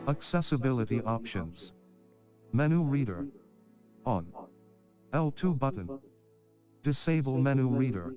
Accessibility options. Menu reader. On. L2 button. Disable menu reader.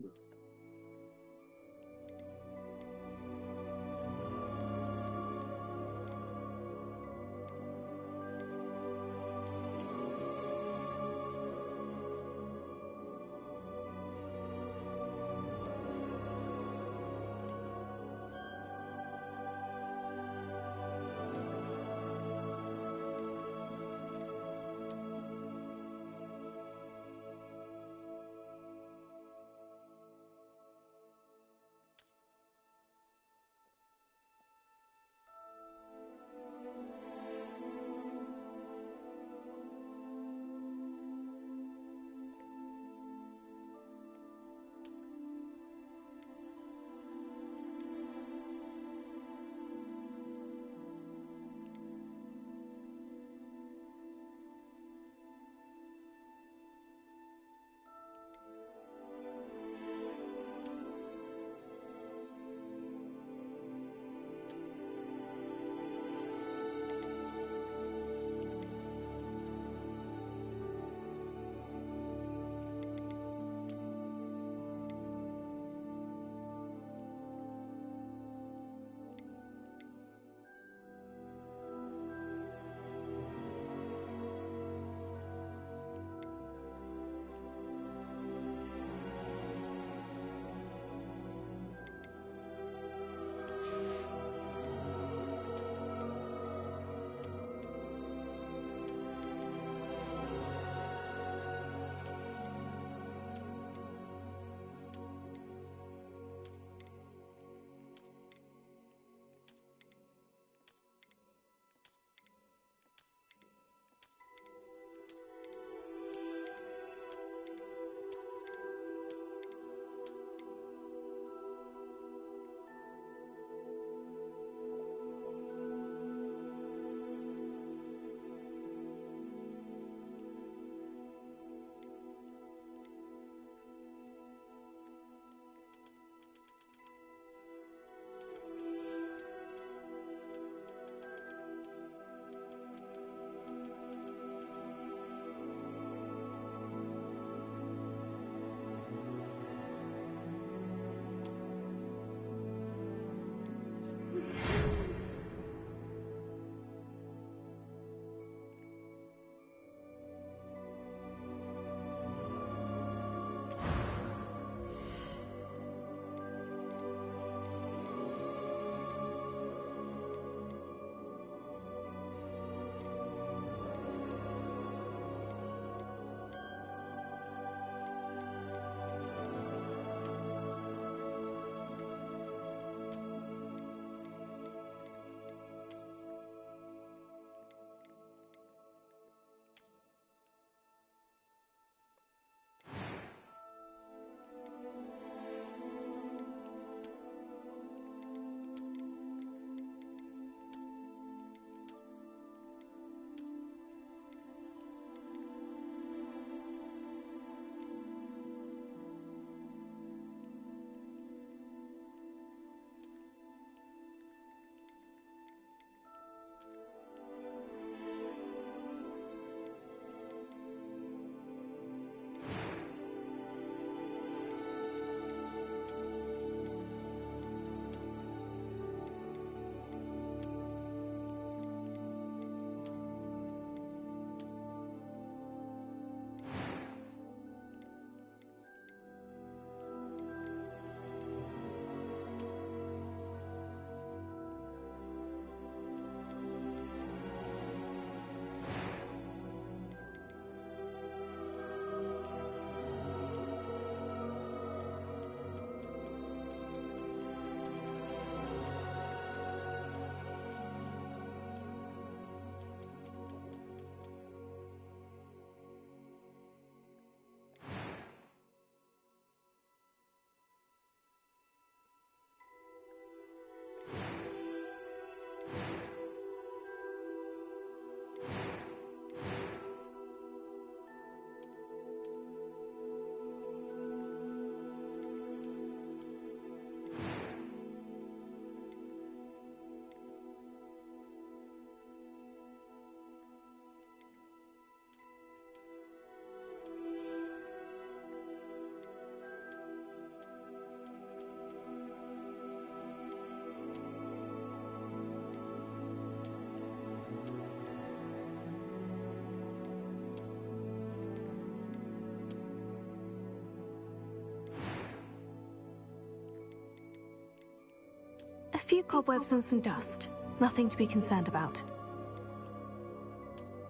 Few cobwebs and some dust. Nothing to be concerned about.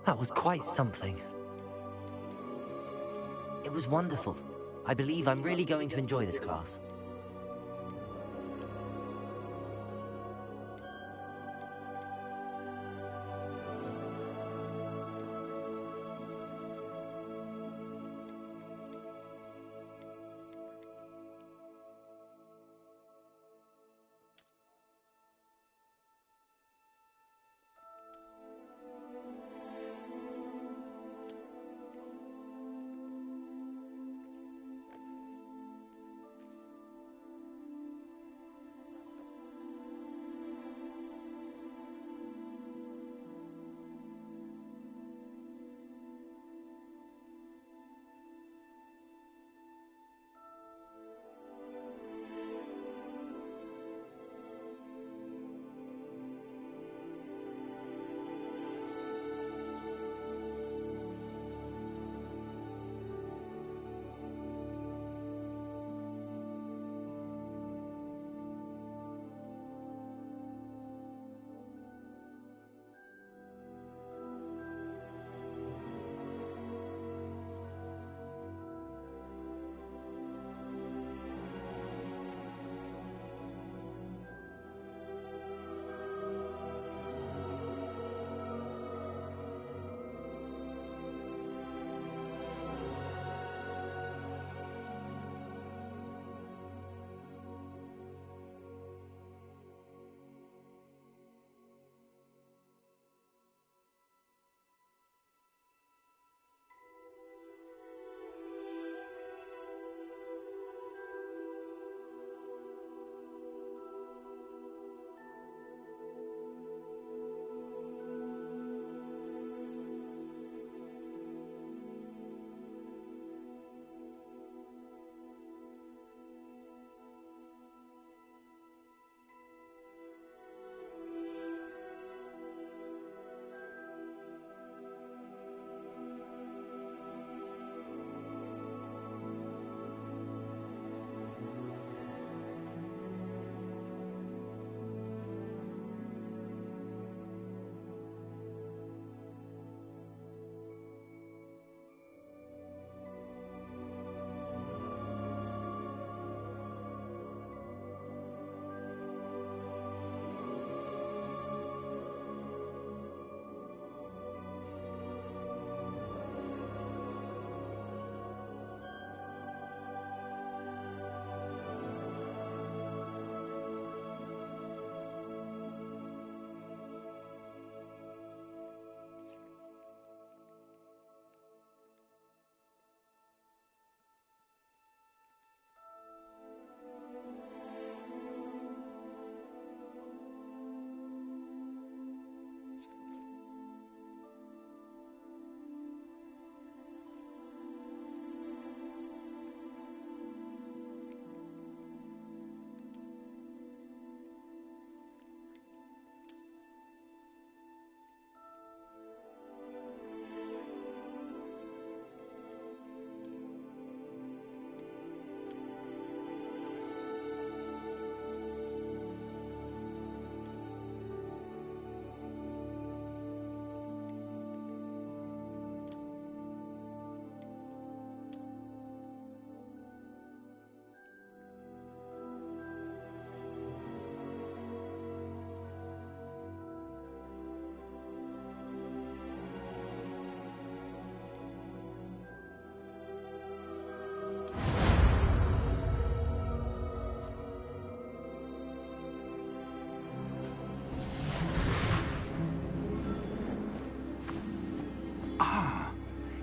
That was quite something. It was wonderful. I believe I'm really going to enjoy this class.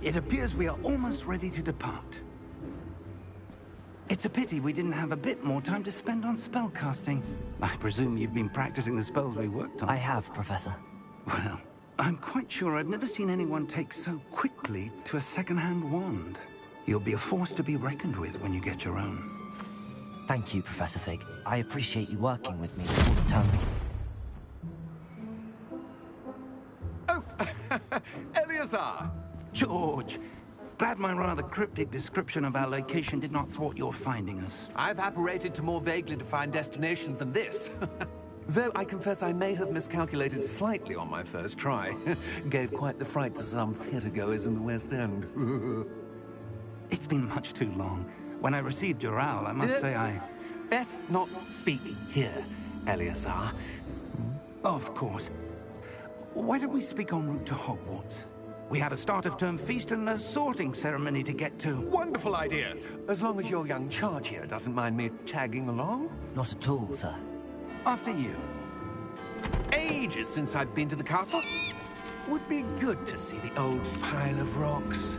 It appears we are almost ready to depart. It's a pity we didn't have a bit more time to spend on spellcasting. I presume you've been practicing the spells we worked on. I have, Professor. Well, I'm quite sure I've never seen anyone take so quickly to a second-hand wand. You'll be a force to be reckoned with when you get your own. Thank you, Professor Fig. I appreciate you working with me before the term begins. Oh, Eleazar! George, glad my rather cryptic description of our location did not thwart your finding us. I've apparated to more vaguely defined destinations than this. Though I confess I may have miscalculated slightly on my first try. Gave quite the fright to some theatre-goers in the West End. It's been much too long. When I received your owl, I must say I... Best not speak here, Eleazar. Of course. Why don't we speak en route to Hogwarts? We have a start-of-term feast and a sorting ceremony to get to. Wonderful idea! As long as your young charge here doesn't mind me tagging along. Not at all, sir. After you. Ages since I've been to the castle. Would be good to see the old pile of rocks.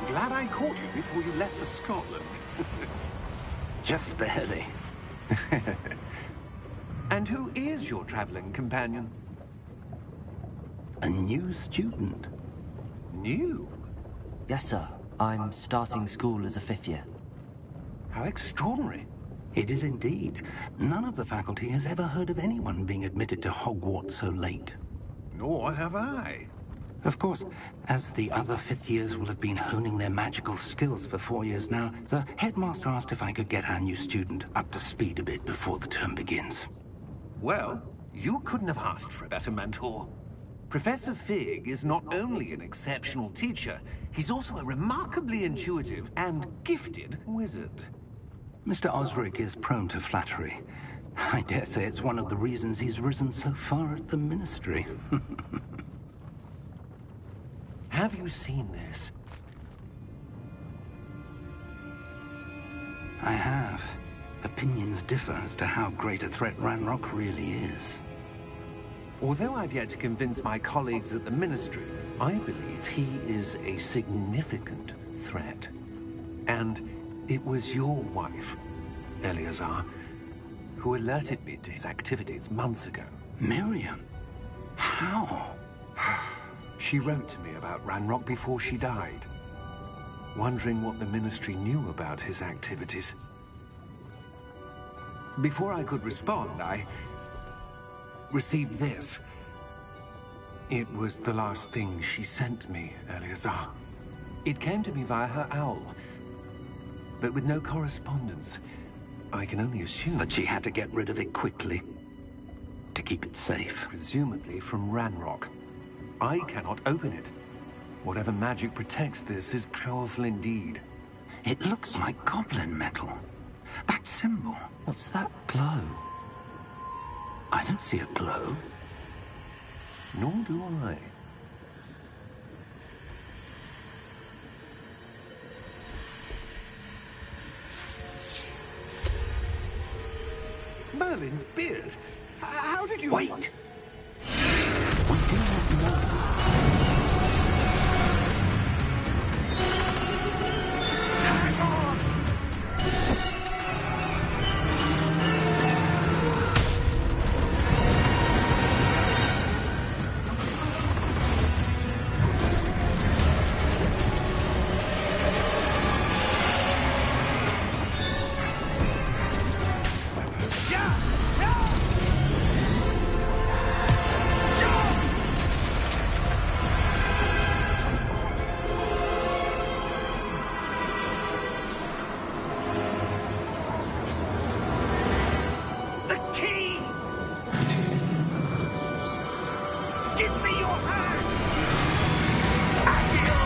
Glad I caught you before you left for Scotland. Just barely. And who is your traveling companion? A new student. New? Yes, sir. I'm starting school as a 5th year. How extraordinary. It is indeed. None of the faculty has ever heard of anyone being admitted to Hogwarts so late. Nor have I. Of course, as the other 5th years will have been honing their magical skills for 4 years now, the headmaster asked if I could get our new student up to speed a bit before the term begins. Well, you couldn't have asked for a better mentor. Professor Fig is not only an exceptional teacher, he's also a remarkably intuitive and gifted wizard. Mr. Osric is prone to flattery. I dare say it's one of the reasons he's risen so far at the Ministry. Have you seen this? I have. Opinions differ as to how great a threat Ranrock really is. Although I've yet to convince my colleagues at the Ministry, I believe he is a significant threat. And it was your wife, Eleazar, who alerted me to his activities months ago. Miriam? How? She wrote to me about Ranrock before she died, wondering what the Ministry knew about his activities. Before I could respond, I received this. It was the last thing she sent me, Eleazar. It came to me via her owl, but with no correspondence. I can only assume That she had to get rid of it quickly, to keep it safe. presumably from Ranrock. I cannot open it. Whatever magic protects this is powerful indeed. It looks like goblin metal. That symbol. What's that glow? I don't see a glow. Nor do I. Merlin's beard? How did you... Wait! We do not know. Hang on! The key! Give me your hand! Accio!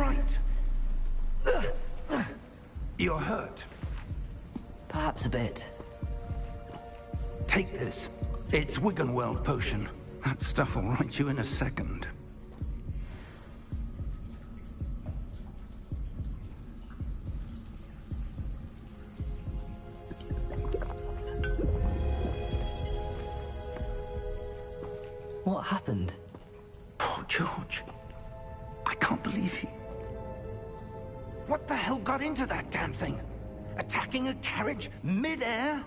right. You're hurt. Perhaps a bit. Take this. It's Wiggenweld potion. That stuff will right you in a second. What happened? Poor George. I can't believe he... What the hell got into that damn thing? Attacking a carriage mid-air?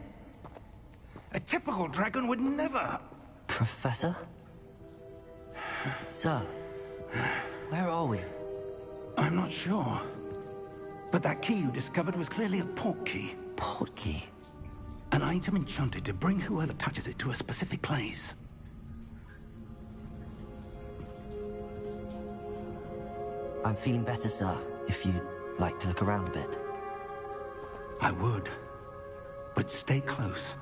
A typical dragon would never... Professor? Sir, where are we? I'm not sure. But that key you discovered was clearly a port key. Port key? An item enchanted to bring whoever touches it to a specific place. I'm feeling better, sir, if you'd like to look around a bit. I would. But stay close.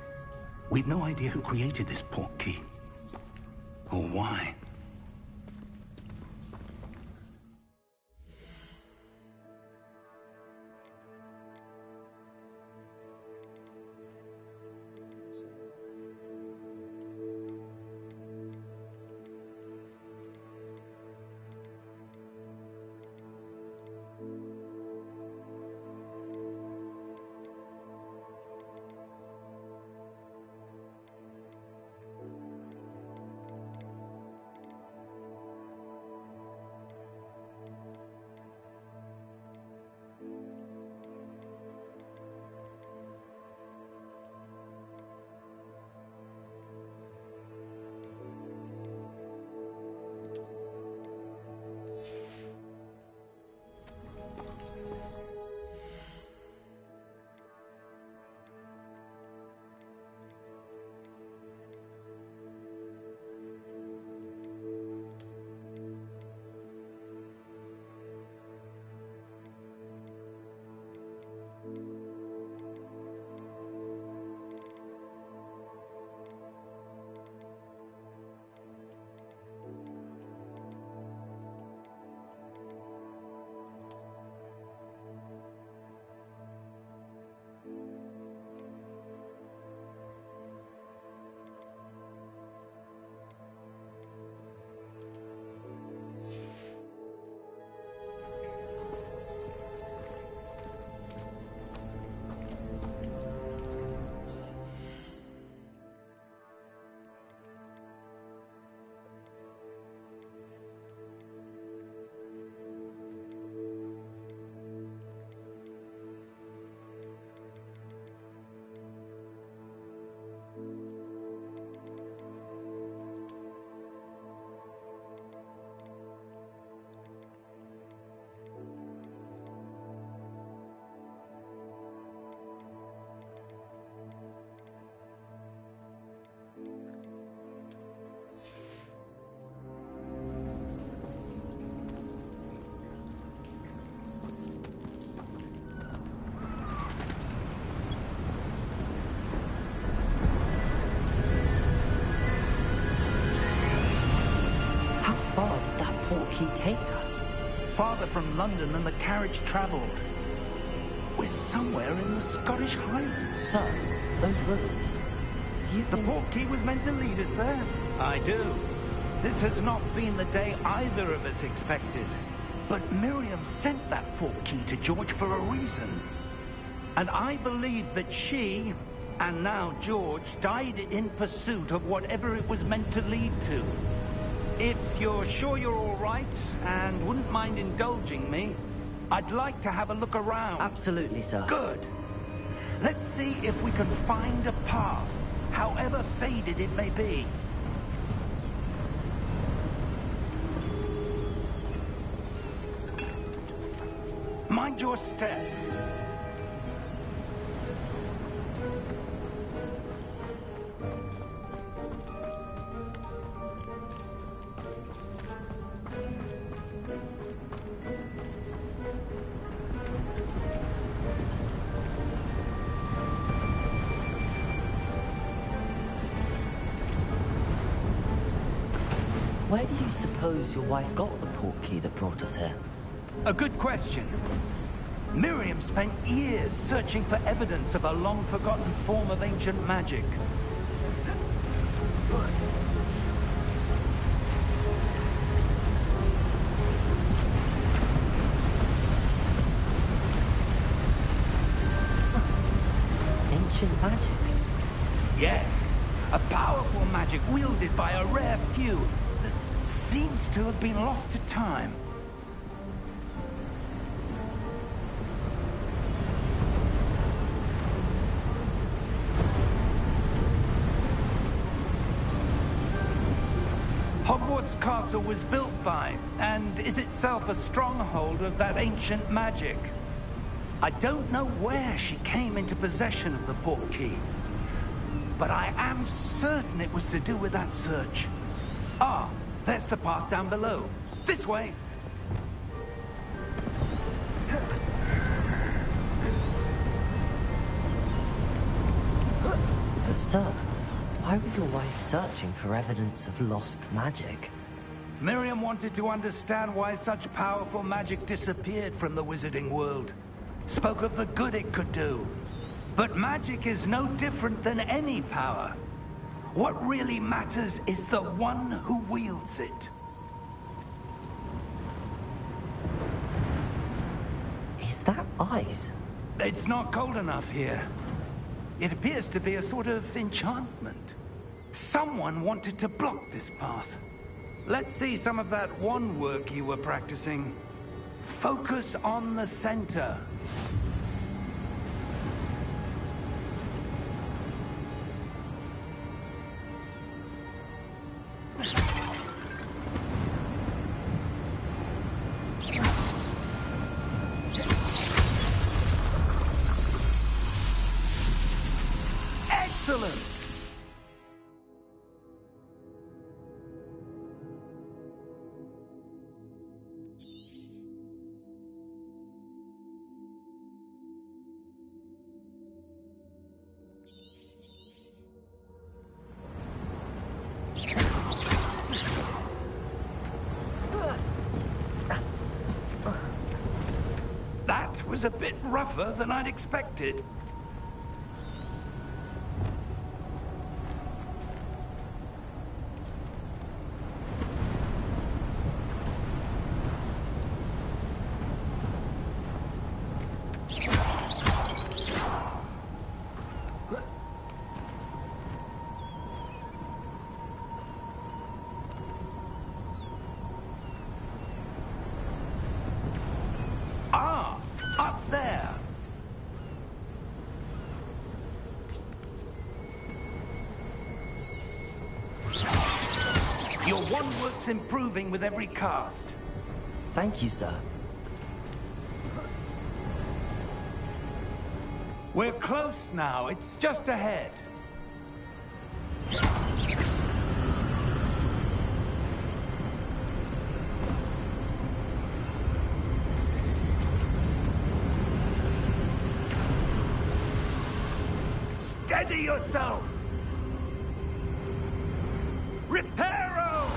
We've no idea who created this port key. Or why. He take us? Farther from London than the carriage travelled. We're somewhere in the Scottish Highlands. Sir, those ruins. Do you The think... port key was meant to lead us there? I do. This has not been the day either of us expected. But Miriam sent that port key to George for a reason. And I believe that she, and now George, died in pursuit of whatever it was meant to lead to. If you're sure you're all right, and wouldn't mind indulging me, I'd like to have a look around. Absolutely, sir. Good. Let's see if we can find a path, however faded it may be. Mind your step. Where do you suppose your wife got the port key that brought us here? A good question. Miriam spent years searching for evidence of a long-forgotten form of ancient magic. Ancient magic? Yes, a powerful magic wielded by a rare few that seems to have been lost to time. Hogwarts Castle was built by, and is itself a stronghold of that ancient magic. I don't know where she came into possession of the portkey, but I am certain it was to do with that search. Ah, there's the path down below. This way. But sir, why was your wife searching for evidence of lost magic? Miriam wanted to understand why such powerful magic disappeared from the wizarding world. Spoke of the good it could do. But magic is no different than any power. What really matters is the one who wields it. Is that ice? It's not cold enough here. It appears to be a sort of enchantment. Someone wanted to block this path. Let's see some of that wand work you were practicing. Focus on the center. Excellent! That was a bit rougher than I'd expected. Ah, up there. Your wand work's improving with every cast. Thank you, sir. We're close now. It's just ahead. Steady yourself! Reparo!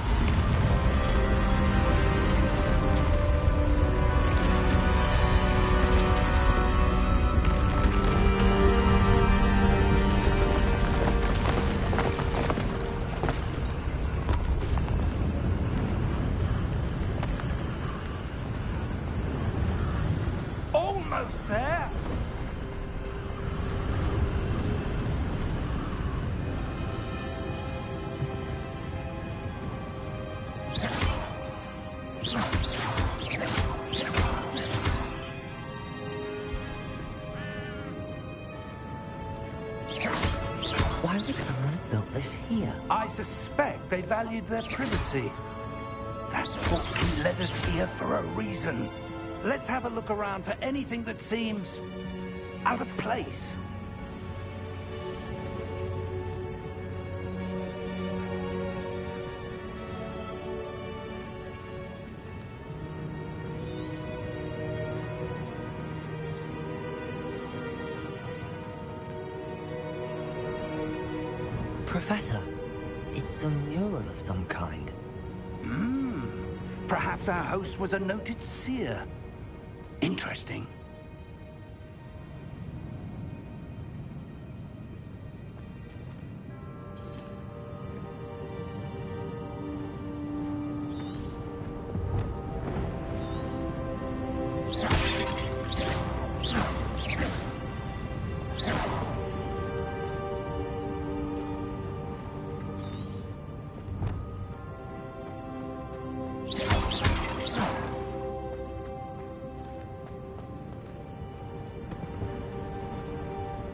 Almost there! Why would someone have built this here? I suspect they valued their privacy. That portkey led us here for a reason. Let's have a look around for anything that seems out of place. Professor, it's a mural of some kind. Perhaps our host was a noted seer. Interesting.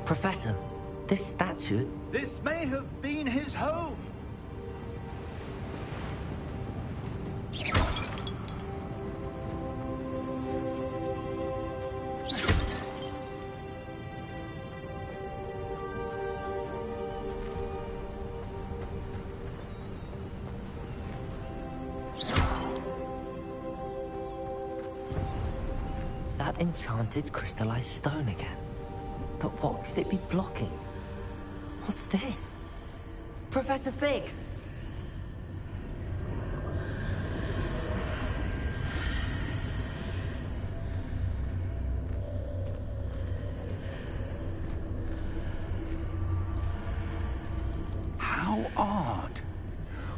Professor, this statue... This may have been his home. That enchanted crystallized stone again. But what could it be blocking? What's this? Professor Fig! How odd.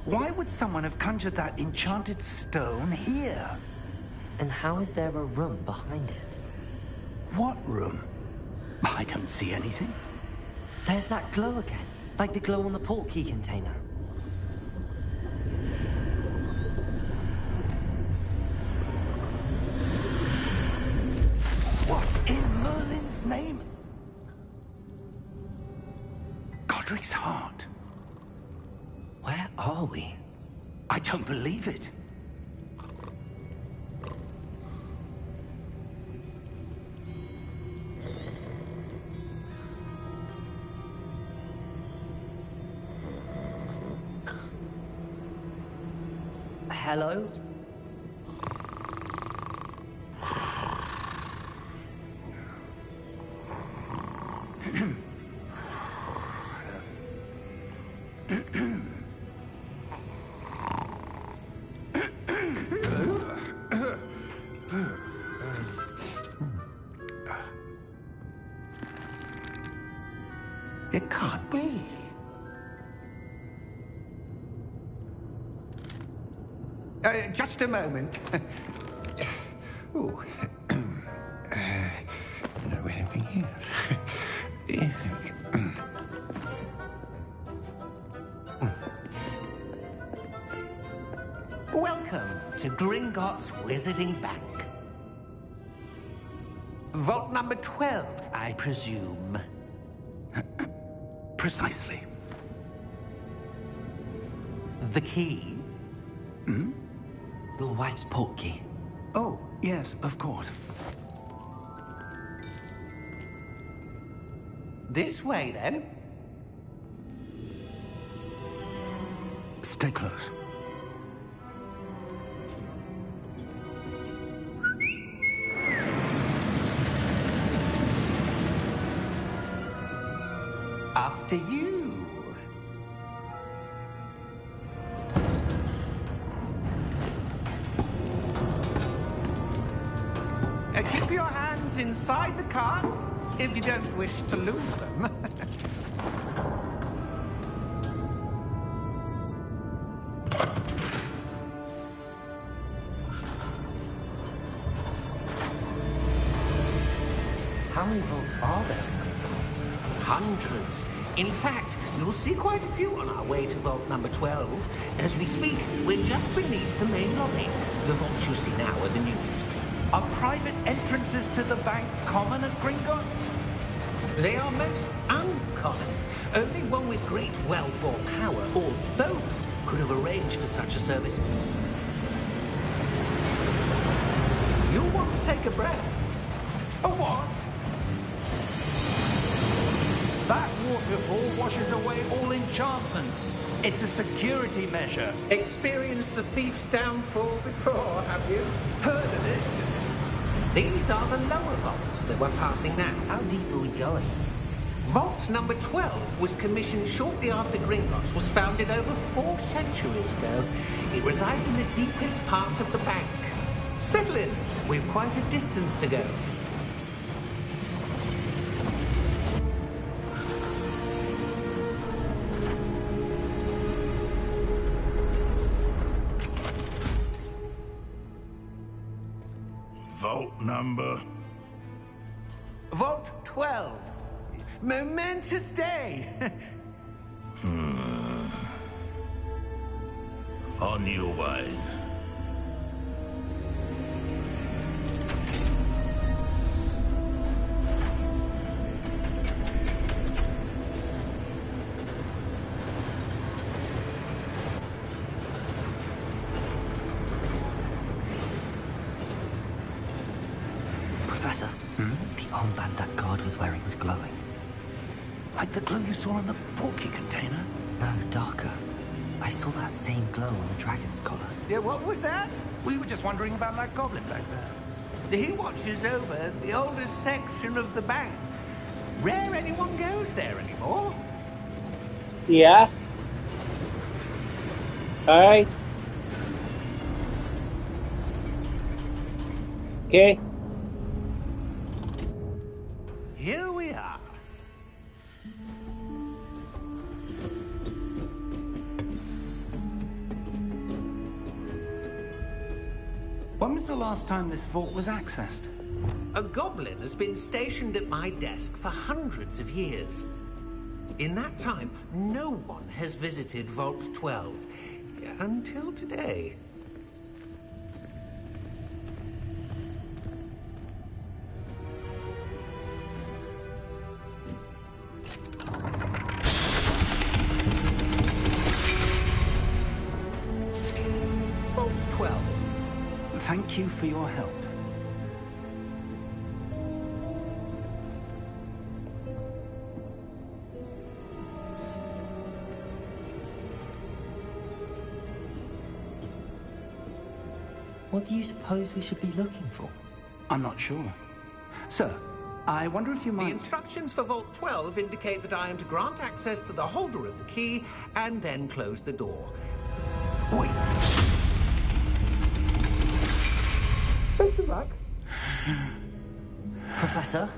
Why would someone have conjured that enchanted stone here? And how is there a room behind it? What room? I don't see anything. There's that glow again, like the glow on the portkey container. What in Merlin's name? Godric's heart. Where are we? I don't believe it. Hello? It can't be. Just a moment. Oh. No anything here. Welcome to Gringotts Wizarding Bank. Vault number 12, I presume. Precisely. The key? Hmm? Your wife's portkey. Oh, yes, of course. This way, then. Stay close. After you. Keep your hands inside the cart if you don't wish to lose them. How many vaults are there in Gringotts? Hundreds. In fact, you'll see quite a few on our way to vault number 12. As we speak, we're just beneath the main lobby. The vaults you see now are the newest. Are private entrances to the bank common at Gringotts? They are most uncommon. Only one with great wealth or power, or both, could have arranged for such a service. You'll want to take a breath. A what? That waterfall washes away all enchantments. It's a security measure. Experienced the thief's downfall before, have you? Heard of it? These are the lower vaults that we're passing now. How deep are we going? Vault number 12 was commissioned shortly after Gringotts was founded over 4 centuries ago. It resides in the deepest part of the bank. Settle in. We've quite a distance to go. Vault number? Vault 12. Momentous day. On your way. Professor, the armband that guard was wearing was glowing. Like the glow you saw on the porky container? No, darker. I saw that same glow on the dragon's collar. Yeah, what was that? We were just wondering about that goblin back there. He watches over the oldest section of the bank. Rare anyone goes there anymore. Yeah. Alright. Okay. Here we are. When was the last time this vault was accessed? A goblin has been stationed at my desk for hundreds of years. In that time, no one has visited Vault 12. Until today. Vault 12. Thank you for your help. What do you suppose we should be looking for? I'm not sure. Sir, I wonder if you The might... instructions for Vault 12 indicate that I am to grant access to the holder of the key and then close the door. Wait. Professor?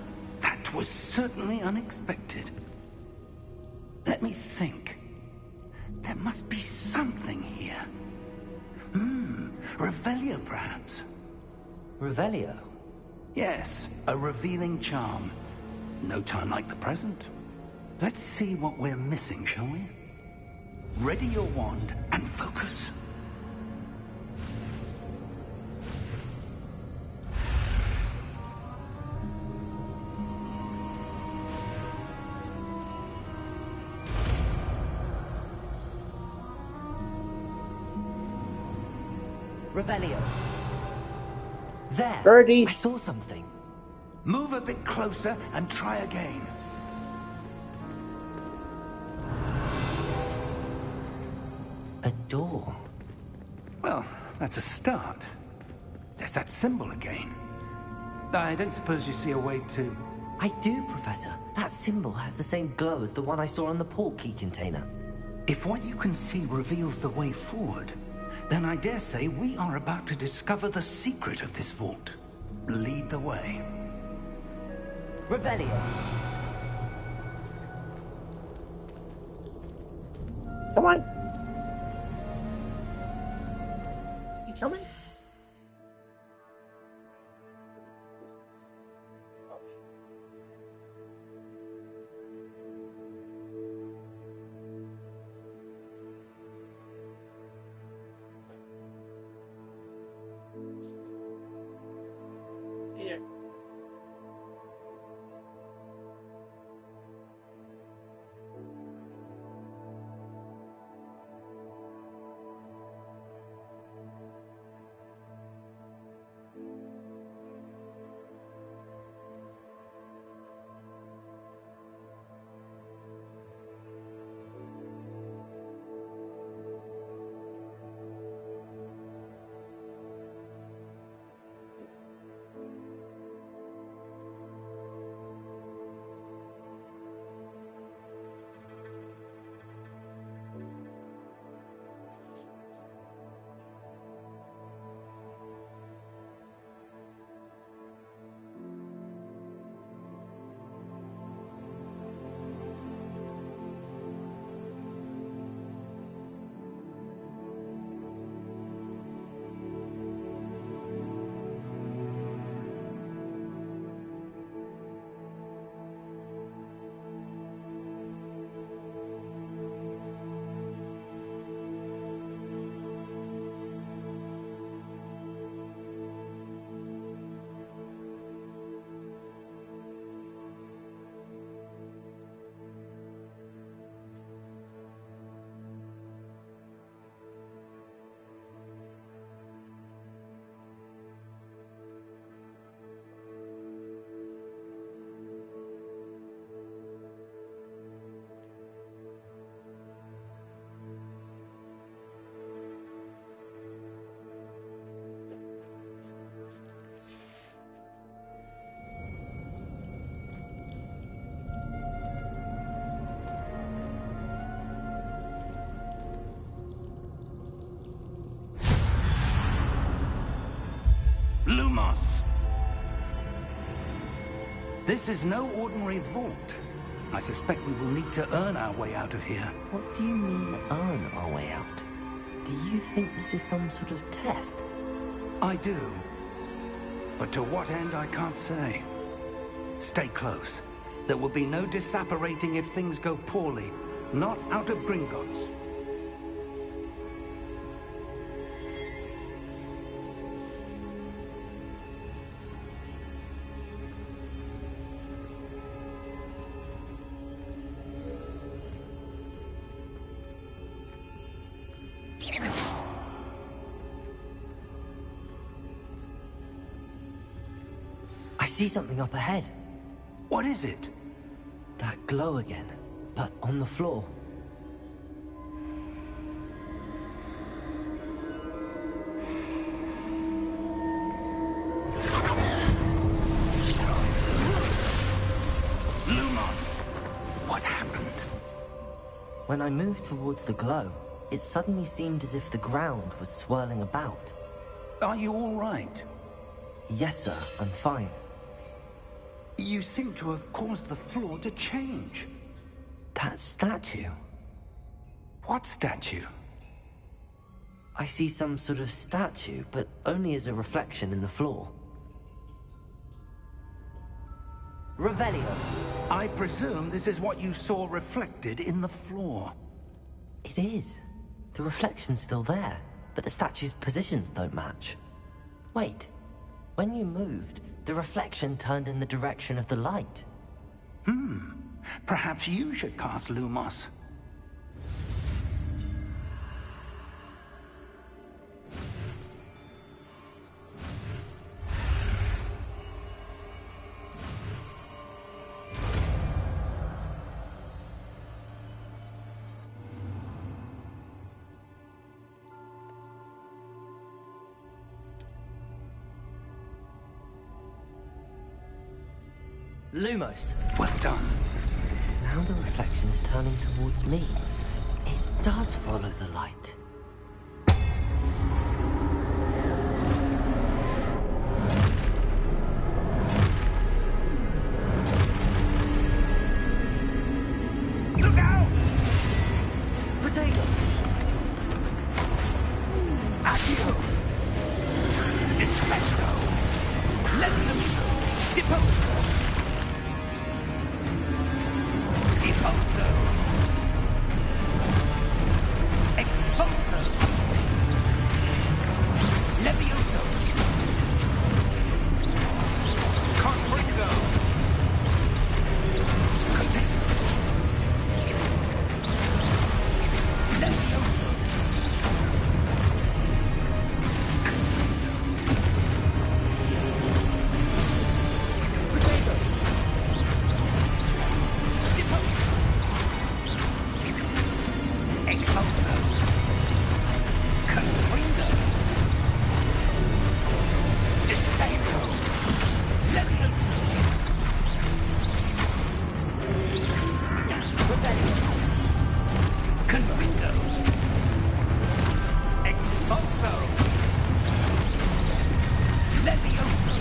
That was certainly unexpected. Let me think. There must be something here. Revelio, perhaps. Revelio? Yes, a revealing charm. No time like the present. Let's see what we're missing, shall we? Ready your wand and focus. Revelio. There. Birdie. I saw something. Move a bit closer and try again. A door. Well, that's a start. There's that symbol again. I don't suppose you see a way to... I do, Professor. That symbol has the same glow as the one I saw on the port key container. If what you can see reveals the way forward, then I dare say we are about to discover the secret of this vault. Lead the way. Revelio. Come on. You coming? Here. Lumos! This is no ordinary vault. I suspect we will need to earn our way out of here. What do you mean, earn our way out? Do you think this is some sort of test? I do. But to what end, I can't say. Stay close. There will be no disapparating if things go poorly. Not out of Gringotts. I see something up ahead. What is it? That glow again, but on the floor. Lumos! What happened? When I moved towards the glow, it suddenly seemed as if the ground was swirling about. Are you all right? Yes, sir, I'm fine. You seem to have caused the floor to change. That statue. What statue? I see some sort of statue, but only as a reflection in the floor. Revelio. I presume this is what you saw reflected in the floor. It is. The reflection's still there, but the statue's positions don't match. Wait. When you moved, the reflection turned in the direction of the light. Perhaps you should cast Lumos. Lumos. Well done. Now the reflection's turning towards me. It does follow the light. Look out! Potato! Accio! Defendo! Levioso! Deposo! Deposo! Exposo! Levioso! Confringo! Continue! Levioso! Potato! Exposo! Confringo! Disable! Levioso! Confringo! Exposo! Levioso!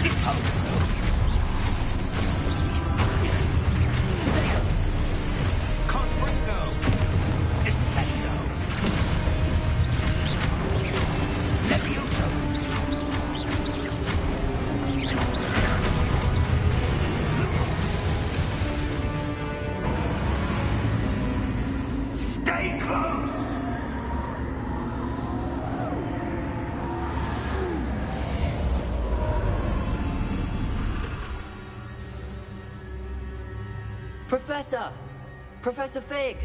Deposo! Confringo! Descendo! Levioso! Stay close! Professor! Professor Fig!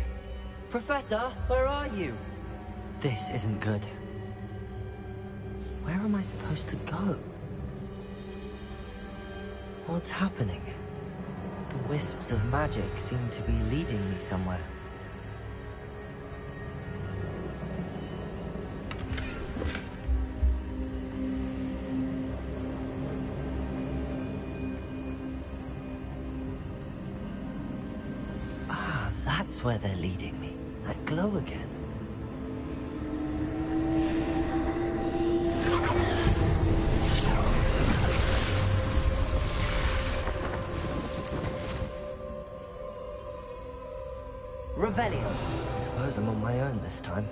Professor, where are you? This isn't good. Where am I supposed to go? What's happening? The wisps of magic seem to be leading me somewhere. Ah, that's where they're leading me. That glow again. Revelio. I suppose I'm on my own this time.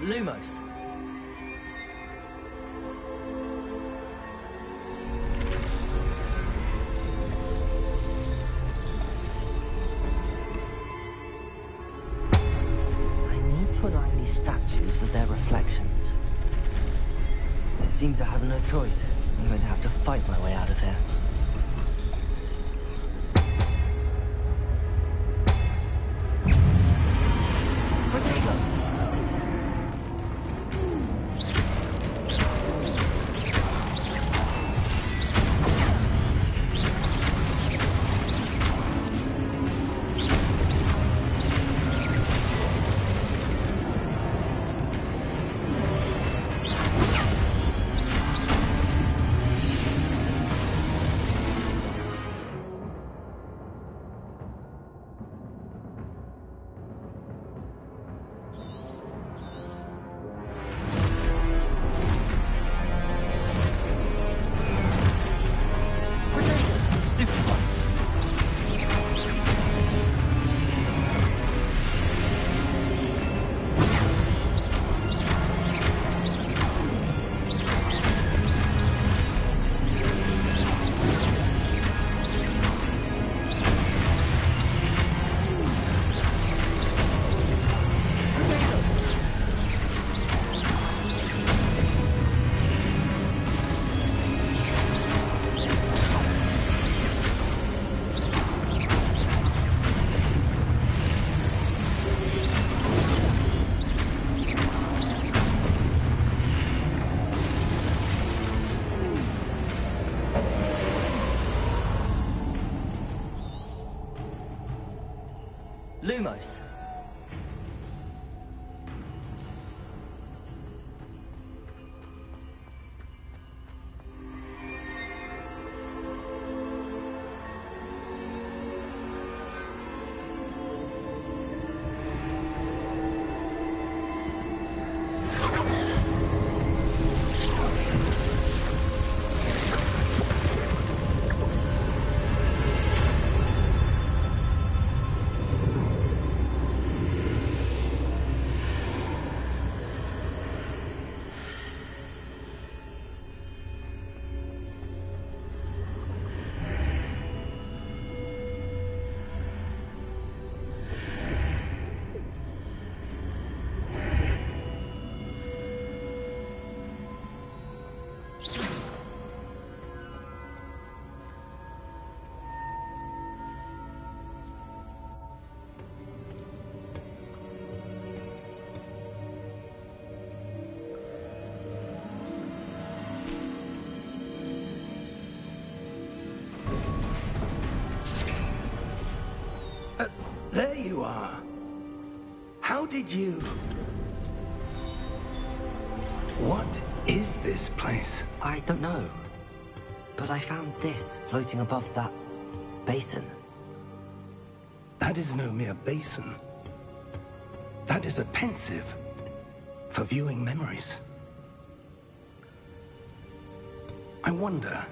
Lumos. To align these statues with their reflections. It seems I have no choice. I'm going to have to fight my way out of here. Lumos. There you are. How did you... What is this place? I don't know. But I found this floating above that basin. That is no mere basin. That is a pensive for viewing memories. I wonder...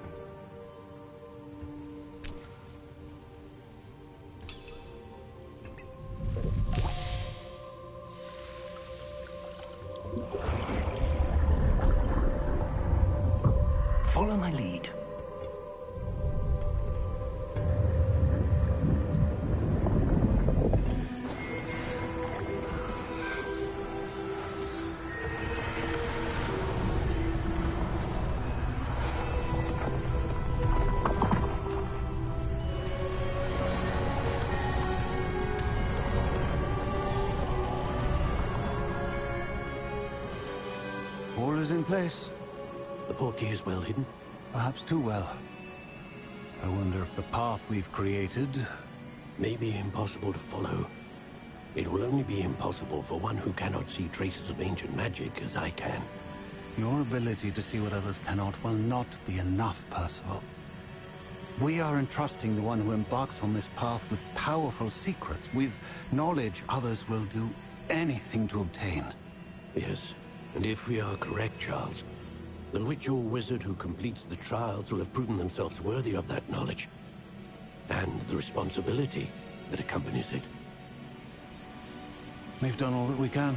Follow my lead. All is in place. The portkey is well hidden. Perhaps too well. I wonder if the path we've created... May be impossible to follow. It will only be impossible for one who cannot see traces of ancient magic as I can. Your ability to see what others cannot will not be enough, Percival. We are entrusting the one who embarks on this path with powerful secrets, with knowledge others will do anything to obtain. Yes, and if we are correct, Charles, the witch or wizard who completes the trials will have proven themselves worthy of that knowledge, and the responsibility that accompanies it. We've done all that we can.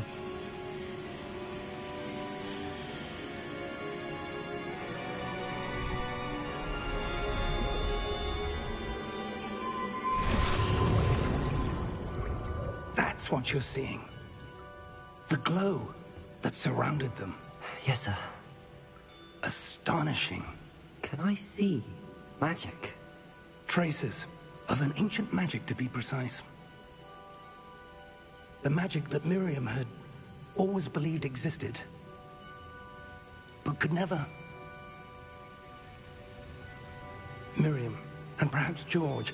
That's what you're seeing. The glow that surrounded them. Yes, sir. Astonishing. Can I see magic? Traces of an ancient magic, to be precise. The magic that Miriam had always believed existed, but could never. Miriam, and perhaps George,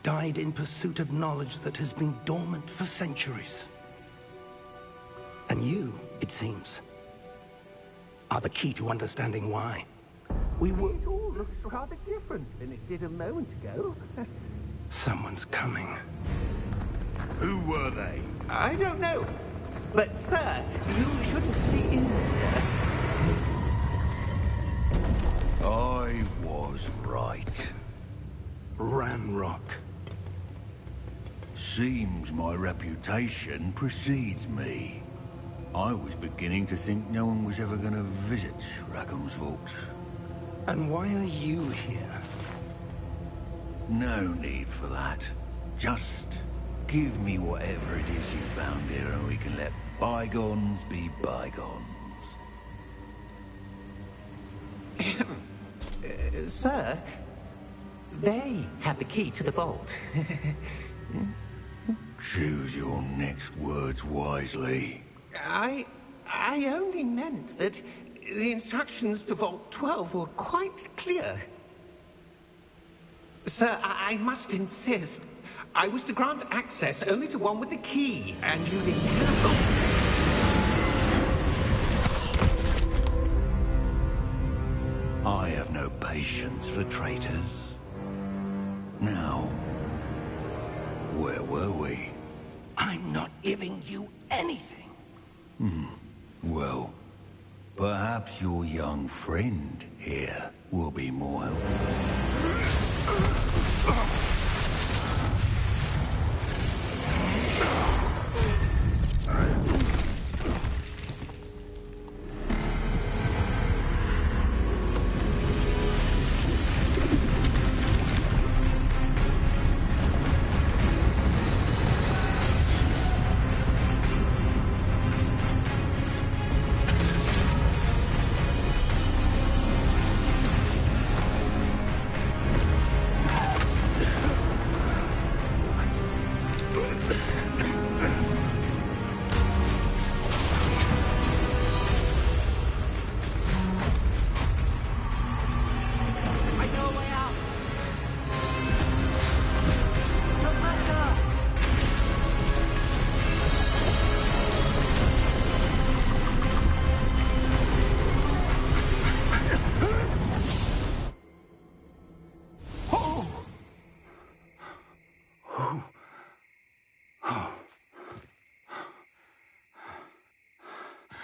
died in pursuit of knowledge that has been dormant for centuries. And you, it seems, are the key to understanding why. We were... It all looks rather different than it did a moment ago. Someone's coming. Who were they? I don't know. But, sir, you shouldn't be in here. I was right. Ranrock. Seems my reputation precedes me. I was beginning to think no one was ever going to visit Rackham's vault. And why are you here? No need for that. Just give me whatever it is you found here and we can let bygones be bygones. Sir, they have the key to the vault. Choose your next words wisely. I only meant that the instructions to Vault 12 were quite clear. Sir, I must insist. I was to grant access only to one with the key, and you didn't have them. I have no patience for traitors. Now, where were we? I'm not giving you anything. Well, perhaps your young friend here will be more helpful.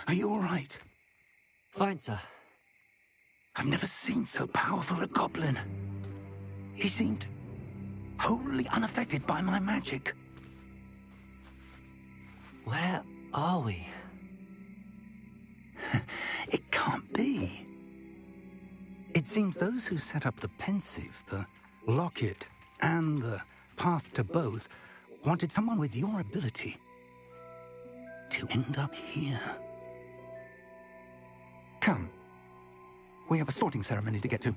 Are you all right? Fine, sir. I've never seen so powerful a goblin. He seemed wholly unaffected by my magic. Where are we? It can't be. It seems those who set up the pensive, the locket, and the path to both wanted someone with your ability to end up here. Come. We have a sorting ceremony to get to.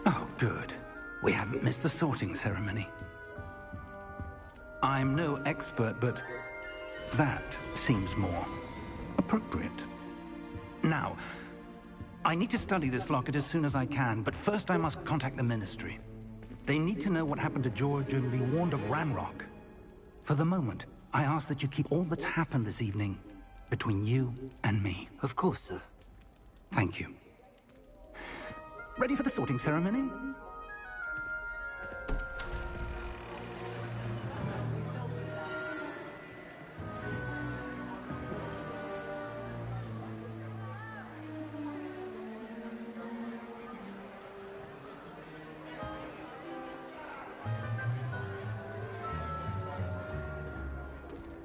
Oh, good. We haven't missed the sorting ceremony. I'm no expert, but that seems more appropriate. Now, I need to study this locket as soon as I can, but first I must contact the Ministry. They need to know what happened to George and be warned of Ranrock. For the moment, I ask that you keep all that's happened this evening between you and me. Of course, sir. Thank you. Ready for the sorting ceremony?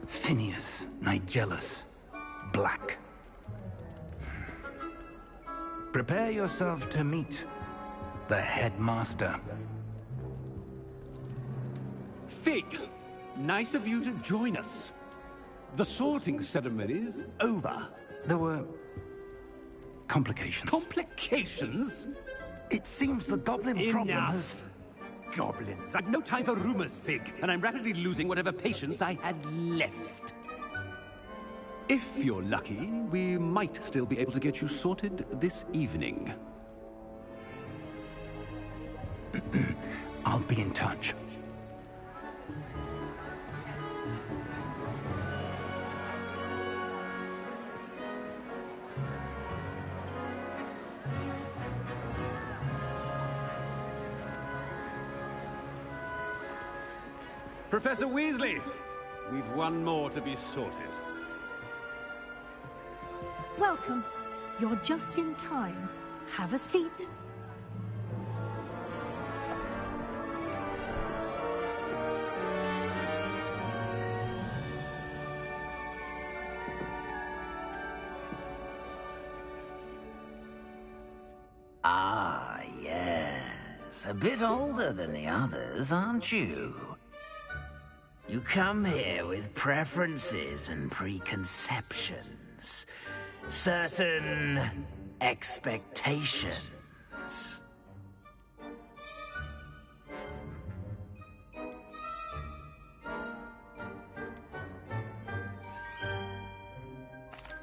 Phineas, Nigellus, Black. Prepare yourself to meet the headmaster. Fig, nice of you to join us. The sorting ceremony's over. There were complications. Complications? It seems the goblin problem has... Enough! Goblins. I've no time for rumors, Fig, and I'm rapidly losing whatever patience I had left. If you're lucky, we might still be able to get you sorted this evening. I'll be in touch. Professor Weasley, we've one more to be sorted. Welcome. You're just in time. Have a seat. Ah, yes. A bit older than the others, aren't you? You come here with preferences and preconceptions. Certain expectations.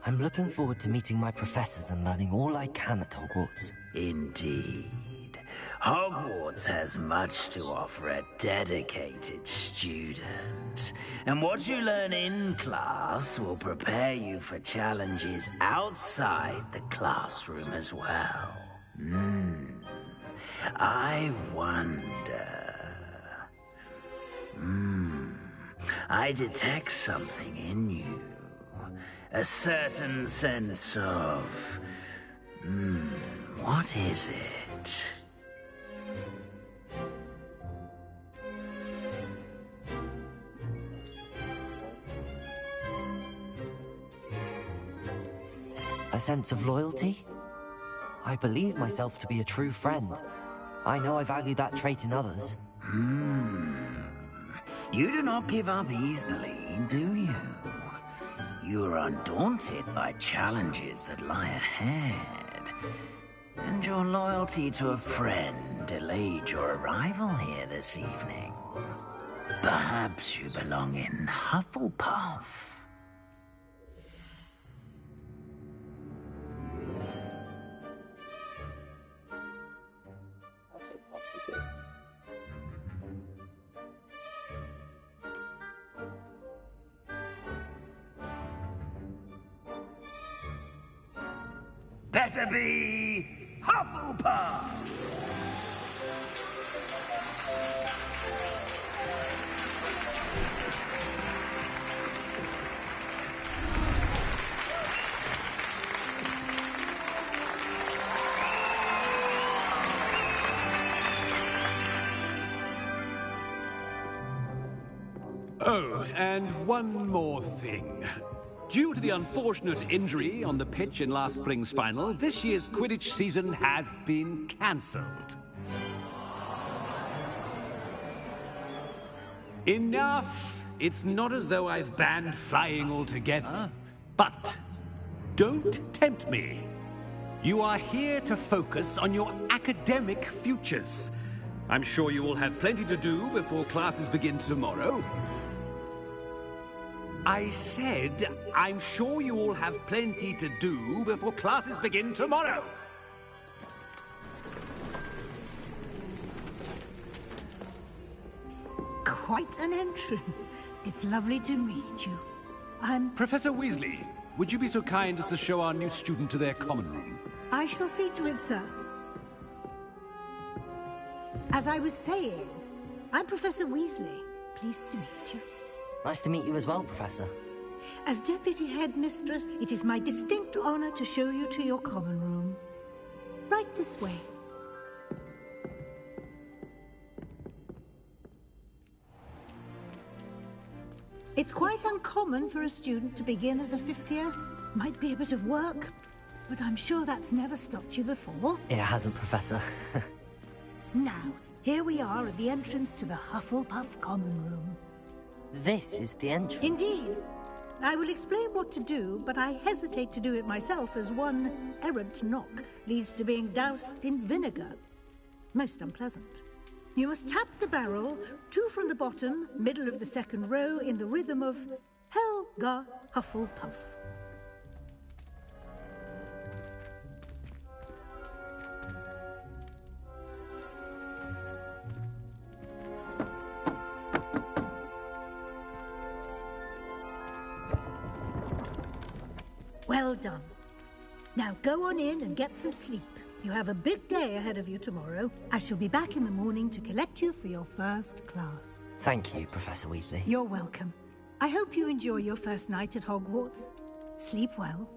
I'm looking forward to meeting my professors and learning all I can at Hogwarts. Indeed. Hogwarts has much to offer a dedicated student. And what you learn in class will prepare you for challenges outside the classroom as well. I wonder... I detect something in you. A certain sense of... what is it? A sense of loyalty? I believe myself to be a true friend. I know I value that trait in others. You do not give up easily, do you? You are undaunted by challenges that lie ahead. And your loyalty to a friend delayed your arrival here this evening. Perhaps you belong in Hufflepuff. Better be Hufflepuff! Oh, and one more thing. Due to the unfortunate injury on the pitch in last spring's final, this year's Quidditch season has been cancelled. Enough! It's not as though I've banned flying altogether, but don't tempt me. You are here to focus on your academic futures. I'm sure you will have plenty to do before classes begin tomorrow. I said, I'm sure you all have plenty to do before classes begin tomorrow. Quite an entrance. It's lovely to meet you. I'm... Professor Weasley, would you be so kind as to show our new student to their common room? I shall see to it, sir. As I was saying, I'm Professor Weasley. Pleased to meet you. Nice to meet you as well, Professor. As Deputy Headmistress, it is my distinct honor to show you to your common room. Right this way. It's quite uncommon for a student to begin as a fifth year. Might be a bit of work, but I'm sure that's never stopped you before. It hasn't, Professor. Now, here we are at the entrance to the Hufflepuff Common Room. This is the entrance? Indeed. I will explain what to do, but I hesitate to do it myself as one errant knock leads to being doused in vinegar. Most unpleasant. You must tap the barrel, 2 from the bottom, middle of the second row, in the rhythm of Helga Hufflepuff. Well done. Now go on in and get some sleep. You have a big day ahead of you tomorrow. I shall be back in the morning to collect you for your first class. Thank you, Professor Weasley. You're welcome. I hope you enjoy your first night at Hogwarts. Sleep well.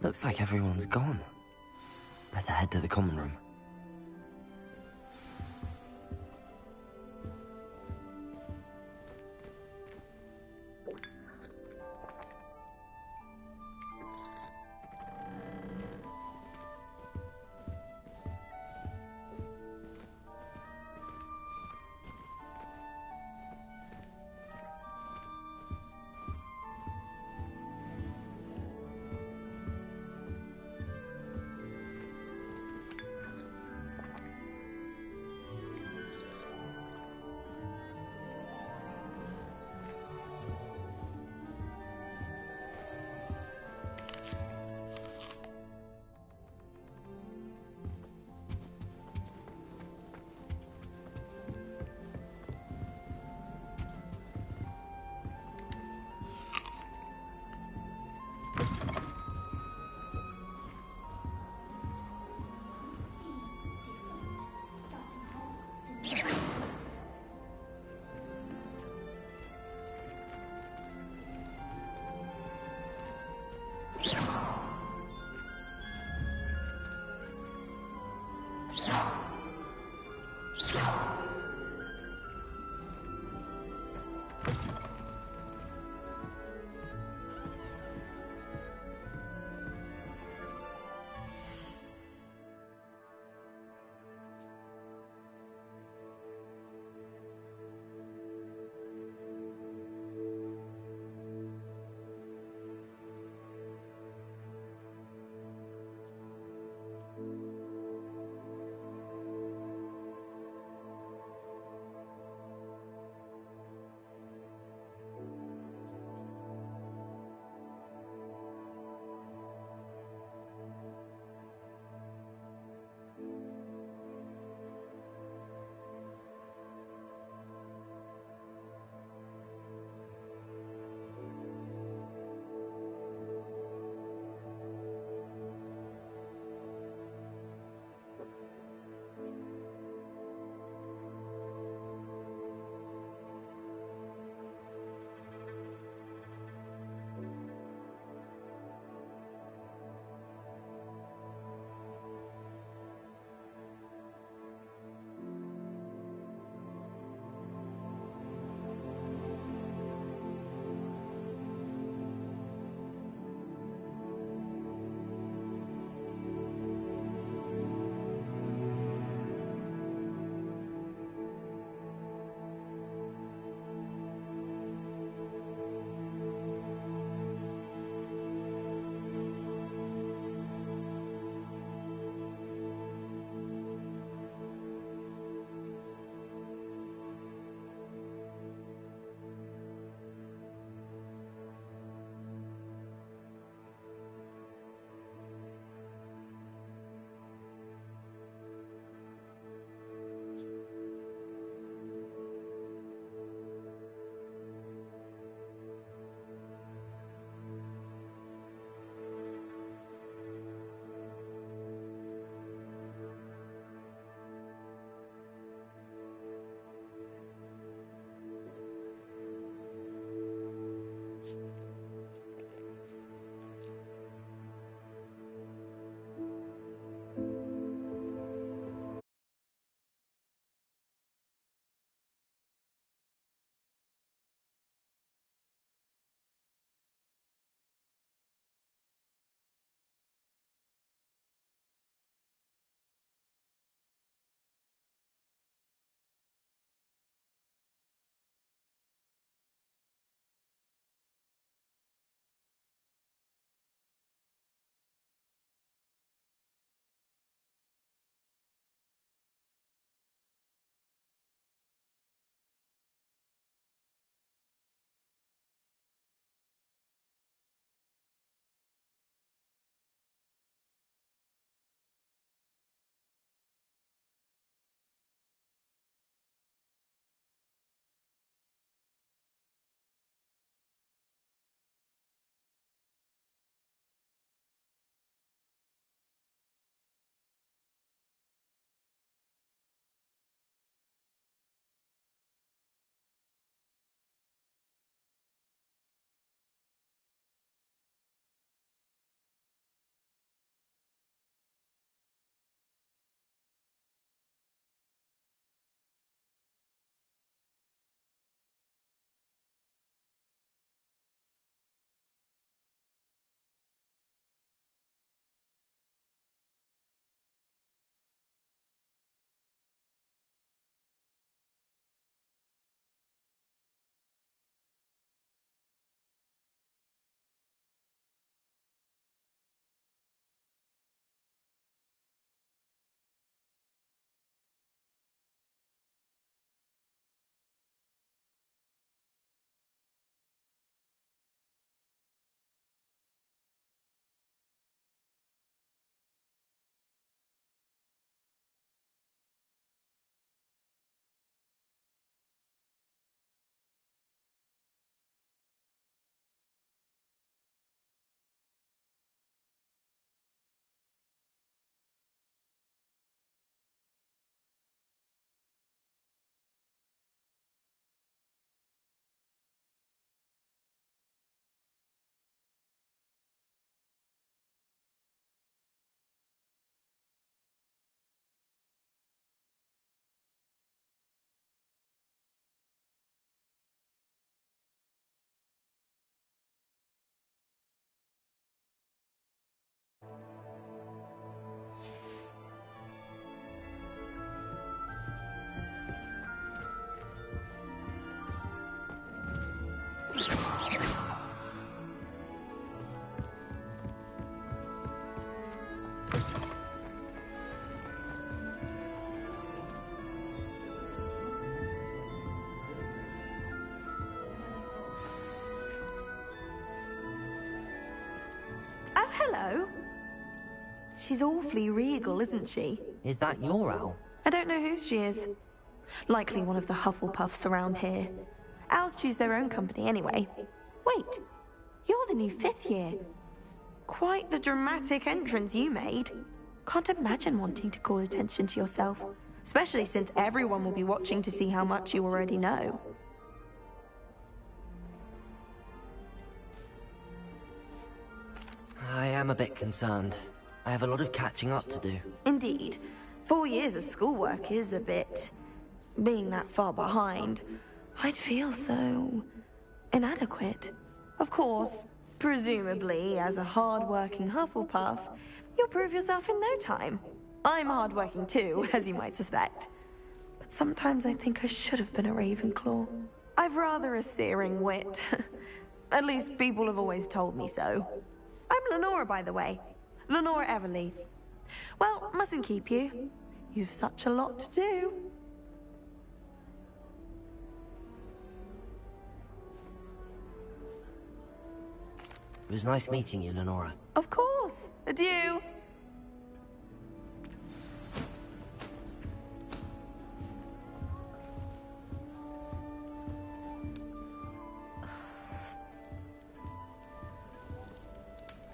Looks like everyone's gone. Better head to the common room. Oh, hello. She's awfully regal, isn't she? Is that your owl? I don't know who she is. Likely one of the Hufflepuffs around here. Owls choose their own company anyway. Wait, you're the new 5th year. Quite the dramatic entrance you made. Can't imagine wanting to call attention to yourself, especially since everyone will be watching to see how much you already know. I am a bit concerned. I have a lot of catching up to do. Indeed. 4 years of schoolwork is a bit... Being that far behind, I'd feel so... inadequate. Of course, presumably, as a hard-working Hufflepuff, you'll prove yourself in no time. I'm hard-working too, as you might suspect. But sometimes I think I should have been a Ravenclaw. I've rather a searing wit. At least people have always told me so. I'm Lenora, by the way. Lenora Everly. Well, mustn't keep you. You've such a lot to do. It was nice meeting you, Lenora. Of course. Adieu.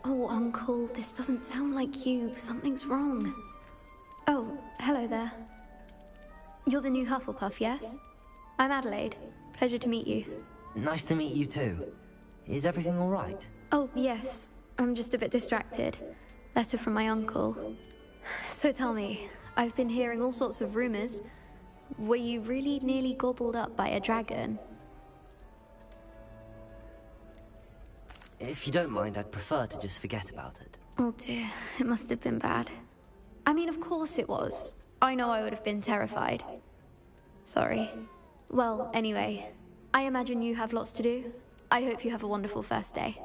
Oh, Uncle, this doesn't sound like you. Something's wrong. Oh, hello there. You're the new Hufflepuff, yes? I'm Adelaide. Pleasure to meet you. Nice to meet you too. Is everything all right? Oh, yes. I'm just a bit distracted. Letter from my uncle. So tell me, I've been hearing all sorts of rumors. Were you really nearly gobbled up by a dragon? If you don't mind, I'd prefer to just forget about it. Oh dear, it must have been bad. I mean, of course it was. I know I would have been terrified. Sorry. Well, anyway, I imagine you have lots to do. I hope you have a wonderful first day.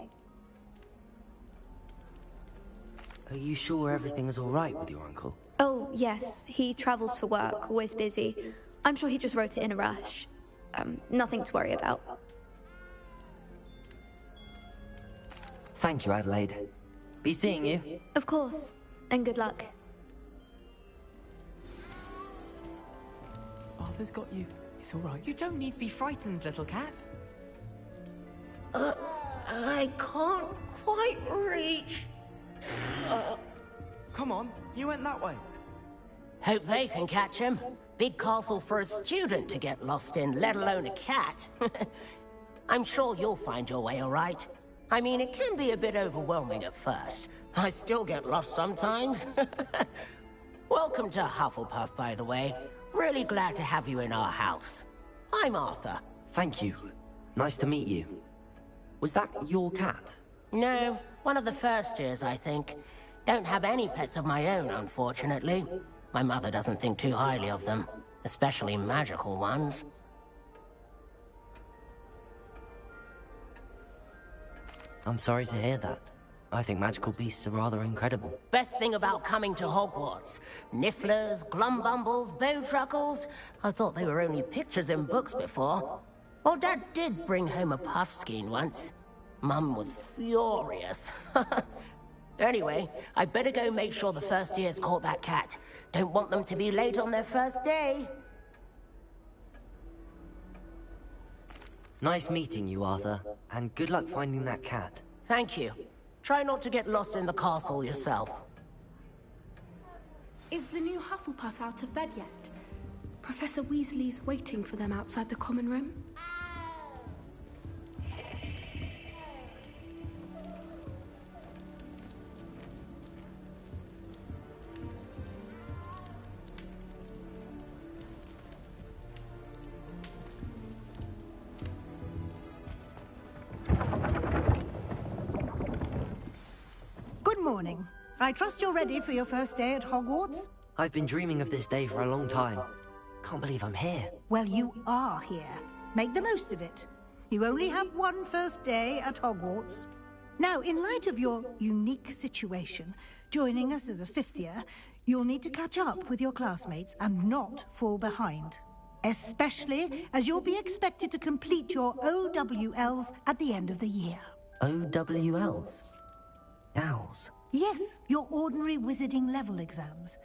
Are you sure everything is all right with your uncle? Oh, yes. He travels for work, always busy. I'm sure he just wrote it in a rush. Nothing to worry about. Thank you, Adelaide. Be seeing you. Of course. And good luck. Arthur's got you. It's all right. You don't need to be frightened, little cat. I can't quite reach. Come on, you went that way. Hope they can catch him. Big castle for a student to get lost in, let alone a cat. I'm sure you'll find your way all right. I mean, it can be a bit overwhelming at first. I still get lost sometimes. Welcome to Hufflepuff, by the way. Really glad to have you in our house. I'm Arthur. Thank you. Nice to meet you. Was that your cat? No, one of the first years, I think. Don't have any pets of my own, unfortunately. My mother doesn't think too highly of them, especially magical ones. I'm sorry to hear that. I think magical beasts are rather incredible. Best thing about coming to Hogwarts. Nifflers, Glumbumbles, Bowtruckles. I thought they were only pictures in books before. Well, Dad did bring home a Puffskein once. Mum was furious. Anyway, I better go make sure the first years caught that cat. Don't want them to be late on their first day. Nice meeting you, Arthur. And good luck finding that cat. Thank you. Try not to get lost in the castle yourself. Is the new Hufflepuff out of bed yet? Professor Weasley's waiting for them outside the common room. Good morning. I trust you're ready for your first day at Hogwarts? I've been dreaming of this day for a long time. Can't believe I'm here. Well, you are here. Make the most of it. You only have one first day at Hogwarts. Now, in light of your unique situation, Joining us as a 5th year, you'll need to catch up with your classmates and not fall behind. Especially as you'll be expected to complete your OWLs at the end of the year. OWLs? Owls? Yes, your ordinary wizarding level exams.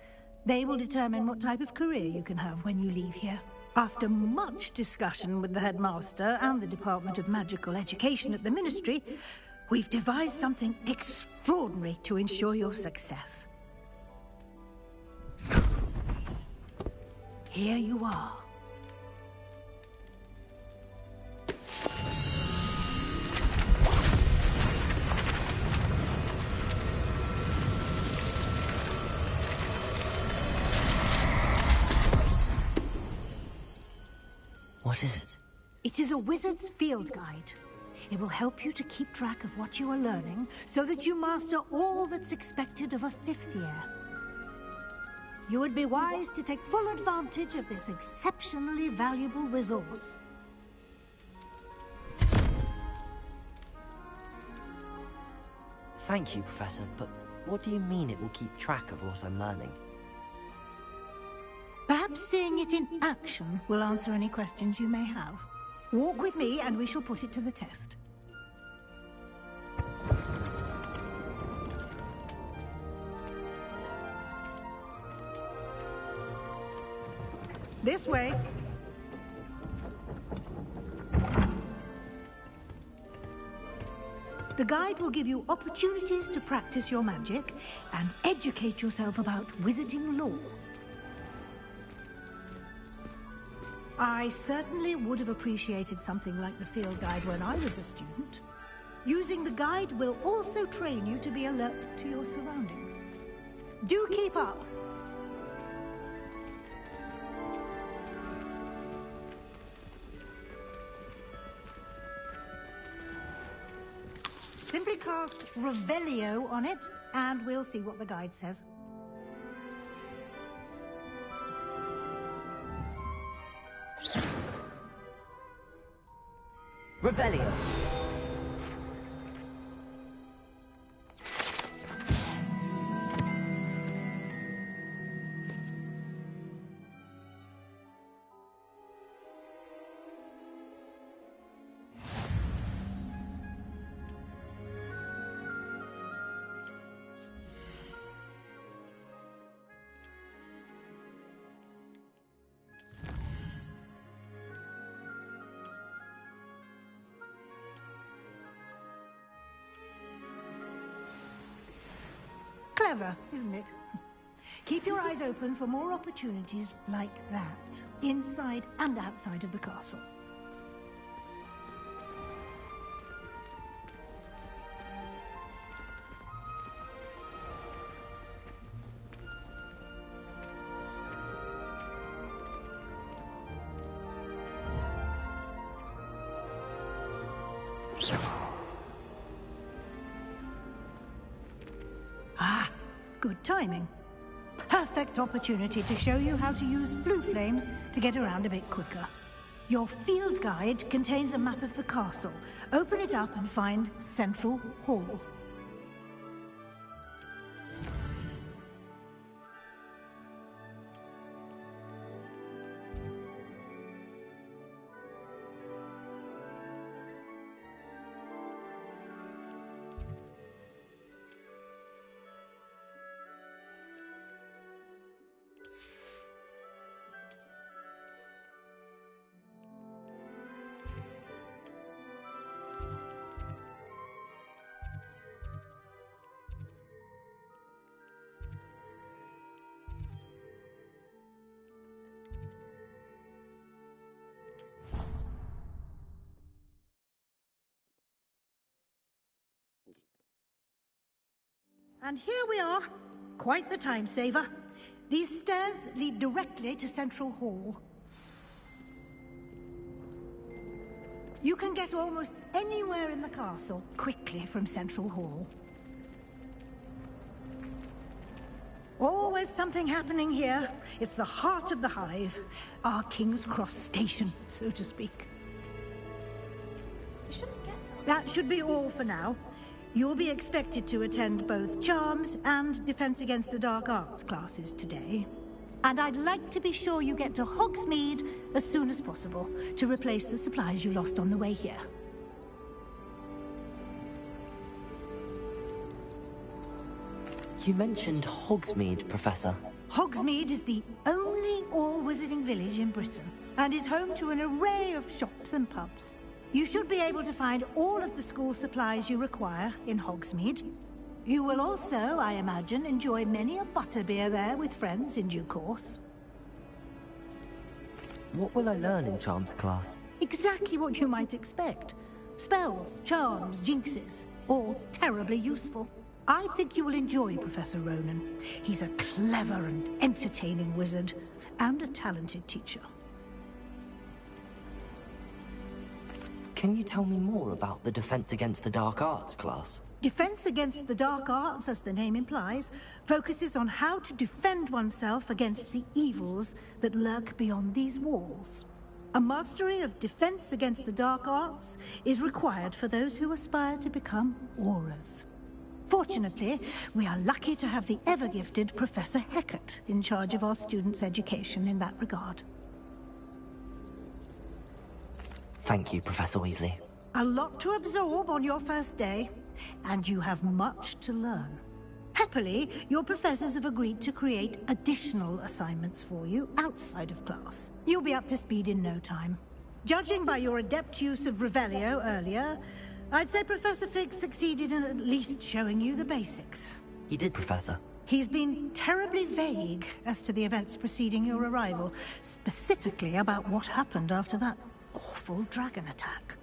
They will determine what type of career you can have when you leave here. After much discussion with the headmaster and the Department of Magical Education at the Ministry, we've devised something extraordinary to ensure your success. Here you are. What is it? It is a wizard's field guide. It will help you to keep track of what you are learning so that you master all that's expected of a 5th year. You would be wise to take full advantage of this exceptionally valuable resource. Thank you, Professor, but what do you mean it will keep track of what I'm learning? Perhaps seeing it in action will answer any questions you may have. Walk with me and we shall put it to the test. This way. The guide will give you opportunities to practice your magic and educate yourself about wizarding lore. I certainly would have appreciated something like the field guide when I was a student. Using the guide will also train you to be alert to your surroundings. Do keep up! Simply cast Revelio on it, and we'll see what the guide says. Revelio. Clever, isn't it? Keep your eyes open for more opportunities like that, inside and outside of the castle. Ah, good timing. Perfect opportunity to show you how to use flue flames to get around a bit quicker. Your field guide contains a map of the castle. Open it up and find Central Hall. And here we are. Quite the time saver. These stairs lead directly to Central Hall. You can get almost anywhere in the castle quickly from Central Hall. Always something happening here. It's the heart of the hive. Our King's Cross station, so to speak. That should be all for now. You'll be expected to attend both Charms and Defense Against the Dark Arts classes today. And I'd like to be sure you get to Hogsmeade as soon as possible to replace the supplies you lost on the way here. You mentioned Hogsmeade, Professor. Hogsmeade is the only all-wizarding village in Britain and is home to an array of shops and pubs. You should be able to find all of the school supplies you require in Hogsmeade. You will also, I imagine, enjoy many a butterbeer there with friends in due course. What will I learn in Charms class? Exactly what you might expect. Spells, charms, jinxes, all terribly useful. I think you will enjoy Professor Ronan. He's a clever and entertaining wizard, and a talented teacher. Can you tell me more about the Defense Against the Dark Arts class? Defense Against the Dark Arts, as the name implies, focuses on how to defend oneself against the evils that lurk beyond these walls. A mastery of Defense Against the Dark Arts is required for those who aspire to become Aurors. Fortunately, we are lucky to have the ever-gifted Professor Hecat in charge of our students' education in that regard. Thank you, Professor Weasley. A lot to absorb on your first day, and you have much to learn. Happily, your professors have agreed to create additional assignments for you outside of class. You'll be up to speed in no time. Judging by your adept use of Revelio earlier, I'd say Professor Fig succeeded in at least showing you the basics. He did, Professor. He's been terribly vague as to the events preceding your arrival, specifically about what happened after that awful dragon attack.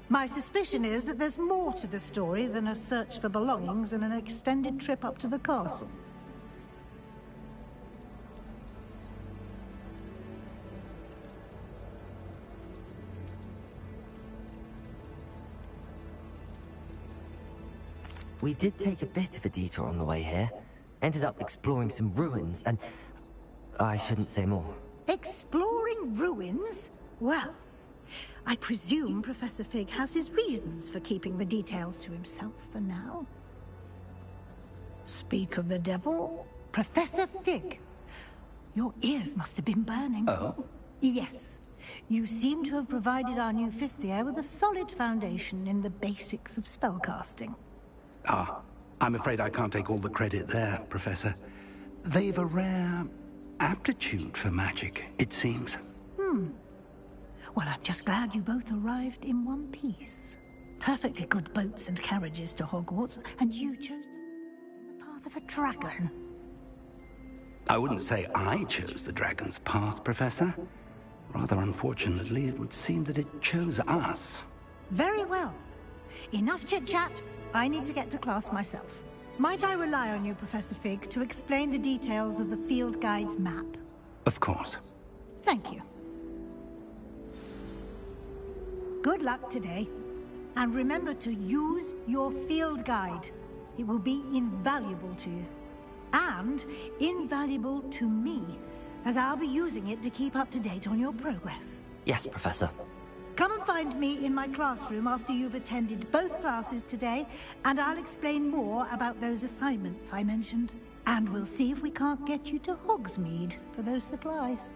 My suspicion is that there's more to the story than a search for belongings and an extended trip up to the castle. We did take a bit of a detour on the way here. Ended up exploring some ruins and... I shouldn't say more. Exploring ruins? Well, I presume Professor Fig has his reasons for keeping the details to himself for now. Speak of the devil, Professor Fig. Your ears must have been burning. Oh? Yes. You seem to have provided our new fifth year with a solid foundation in the basics of spellcasting. Ah, I'm afraid I can't take all the credit there, Professor. They've a rare aptitude for magic, it seems. Well, I'm just glad you both arrived in one piece. Perfectly good boats and carriages to Hogwarts, and you chose the path of a dragon. I wouldn't say I chose the dragon's path, Professor. Rather unfortunately, it would seem that it chose us. Very well. Enough chit-chat. I need to get to class myself. Might I rely on you, Professor Fig, to explain the details of the field guide's map? Of course. Thank you. Good luck today. And remember to use your field guide. It will be invaluable to you. And invaluable to me, as I'll be using it to keep up to date on your progress. Yes, Professor. Come and find me in my classroom after you've attended both classes today, and I'll explain more about those assignments I mentioned. And we'll see if we can't get you to Hogsmeade for those supplies.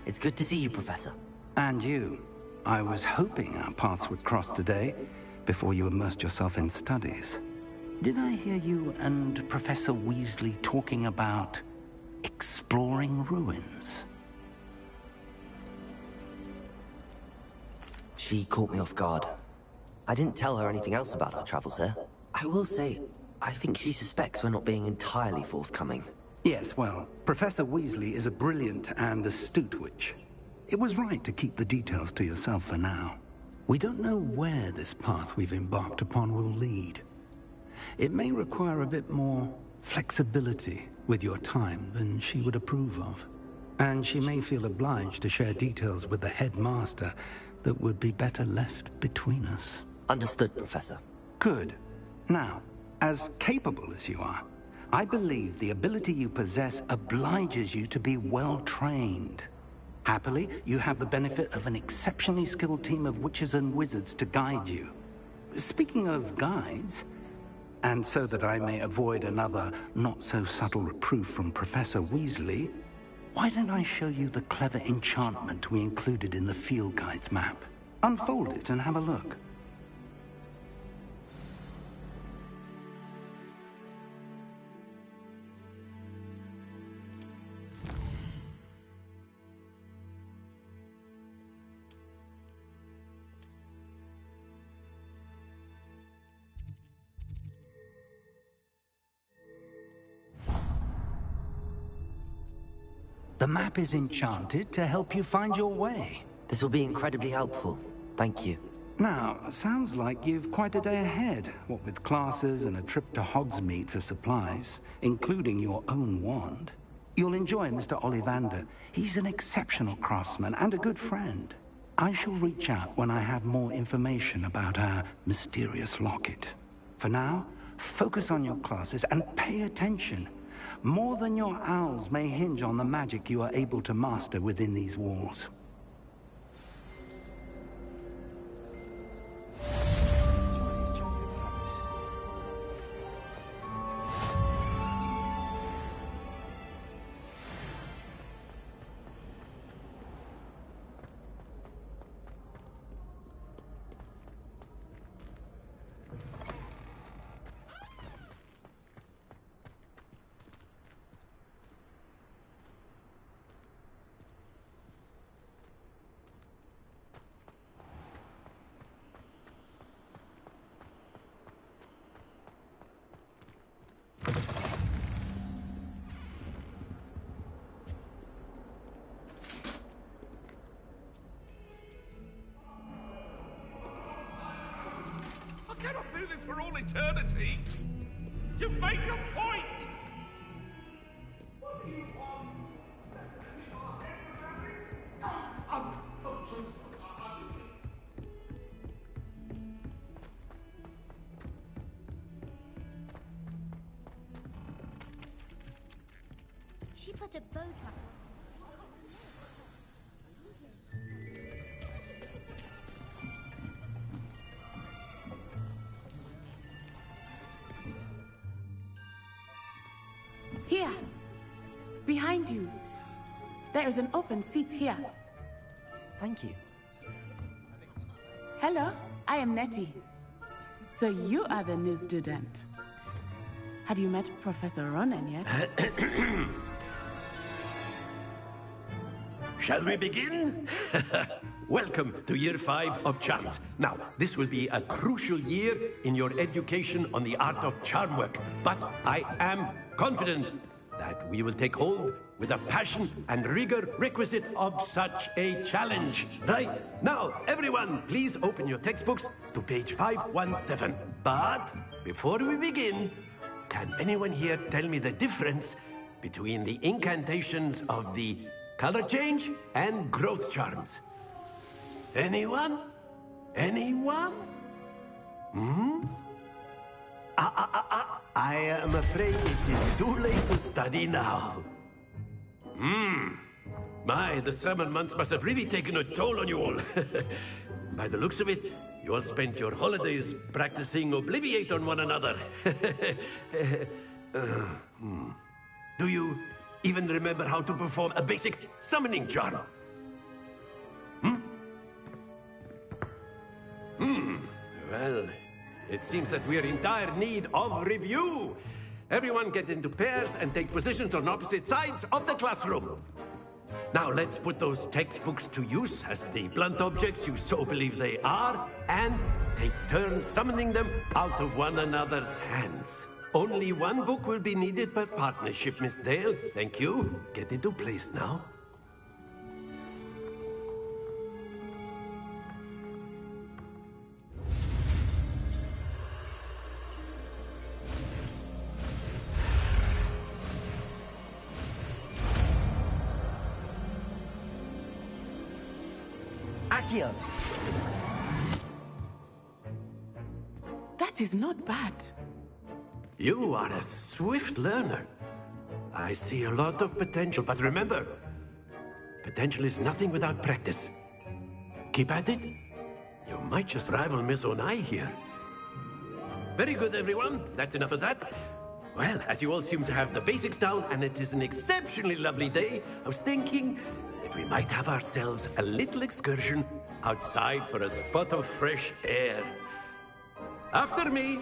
It's good to see you, Professor. And you. I was hoping our paths would cross today, before you immersed yourself in studies. Did I hear you and Professor Weasley talking about exploring ruins? She caught me off guard. I didn't tell her anything else about our travels here. I will say, I think she suspects we're not being entirely forthcoming. Yes, well, Professor Weasley is a brilliant and astute witch. It was right to keep the details to yourself for now. We don't know where this path we've embarked upon will lead. It may require a bit more flexibility with your time than she would approve of. And she may feel obliged to share details with the headmaster that would be better left between us. Understood, Professor. Good. Now, as capable as you are, I believe the ability you possess obliges you to be well trained. Happily, you have the benefit of an exceptionally skilled team of witches and wizards to guide you. Speaking of guides, and so that I may avoid another not-so-subtle reproof from Professor Weasley, why don't I show you the clever enchantment we included in the field guide's map? Unfold it and have a look. The map is enchanted to help you find your way. This will be incredibly helpful. Thank you. Now, sounds like you've quite a day ahead, what with classes and a trip to Hogsmeade for supplies, including your own wand. You'll enjoy Mr. Ollivander. He's an exceptional craftsman and a good friend. I shall reach out when I have more information about our mysterious locket. For now, focus on your classes and pay attention. More than your owls may hinge on the magic you are able to master within these walls. I cannot do this for all eternity. You make a point. What do you want? She put a bow trap. Here, behind you. There is an open seat here. Thank you. Hello, I am Nettie. So you are the new student. Have you met Professor Ronan yet? Shall we begin? Welcome to Year 5 of Charms. Now, this will be a crucial year in your education on the art of charm work, but I am confident that we will take hold with the passion and rigor requisite of such a challenge. Right, now, everyone, please open your textbooks to page 517. But before we begin, can anyone here tell me the difference between the incantations of the color change and growth charms? Anyone? Anyone? I am afraid it is too late to study now. My, the summer months must have really taken a toll on you all. By the looks of it, you all spent your holidays practicing Obliviate on one another. Do you even remember how to perform a basic summoning charm? Well, it seems that we are in dire need of review. Everyone get into pairs and take positions on opposite sides of the classroom. Now let's put those textbooks to use as the blunt objects you so believe they are, and take turns summoning them out of one another's hands. Only one book will be needed per partnership, Miss Dale. Thank you. Get into place now. Accio. That is not bad. You are a swift learner. I see a lot of potential, but remember, Potential is nothing without practice. Keep at it. You might just rival Miss Onai here. Very good, everyone. That's enough of that. Well, as you all seem to have the basics down, and it is an exceptionally lovely day, I was thinking that we might have ourselves a little excursion outside for a spot of fresh air. After me.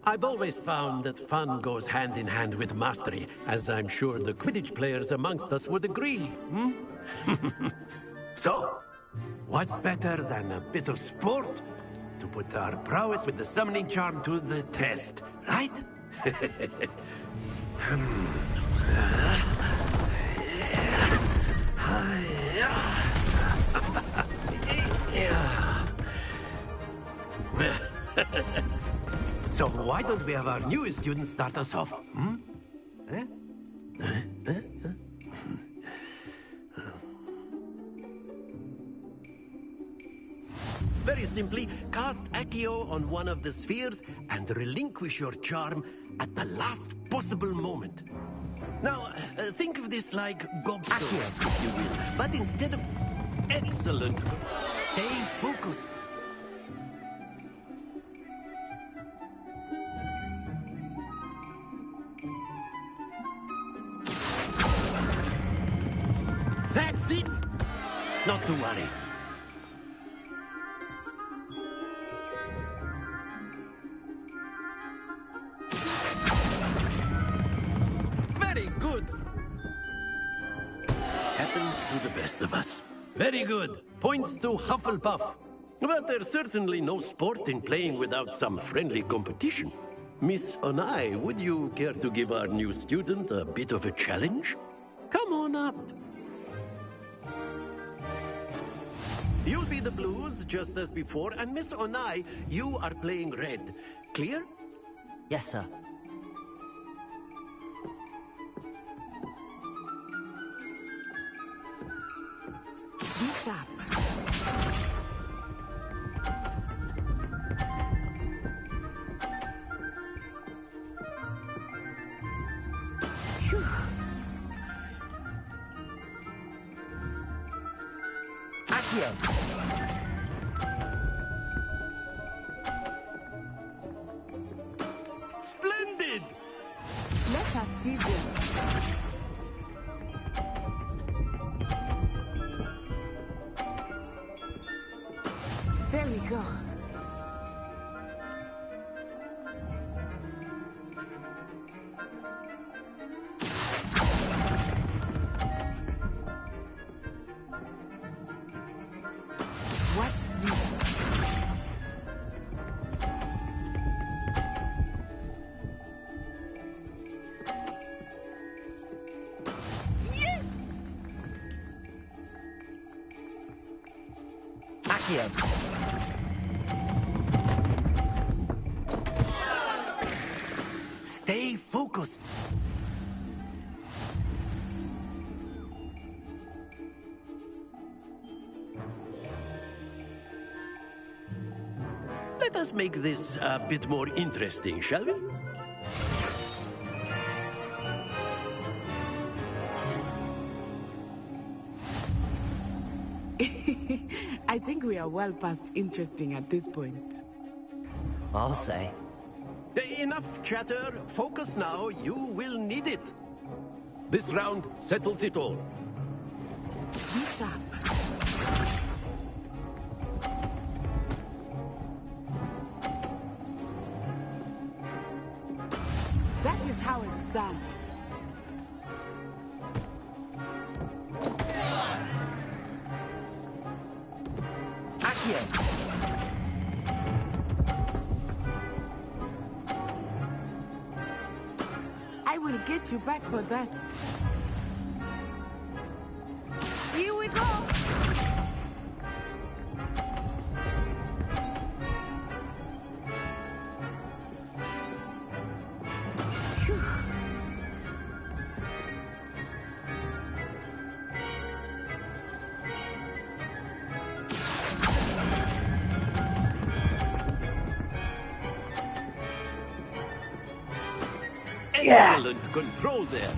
I've always found that fun goes hand in hand with mastery, as I'm sure the Quidditch players amongst us would agree, So, what better than a bit of sport to put our prowess with the summoning charm to the test, right? So why don't we have our newest student start us off? Very simply, cast Accio on one of the spheres and relinquish your charm at the last possible moment. Now, think of this like gobstones, if you will, but instead of... Excellent. Stay focused. That's it! Not to worry. Very good. Happens to the best of us. Very good. Points to Hufflepuff. But there's certainly no sport in playing without some friendly competition. Miss Onai, would you care to give our new student a bit of a challenge? Come on up. You'll be the blues, just as before, and Miss Onai, you are playing red. Clear? Yes, sir. Be sharp. Phew. Accio. Splendid! Let us see this. There we go. Watch this. Yes! Accio. Stay focused. Let us make this a bit more interesting, shall we? I think we are well past interesting at this point. I'll say. Enough chatter. Focus now. You will need it. This round settles it all. Be sharp. That is how it's done. Accio. I will get you back for that. Here we go. Phew. Excellent control there.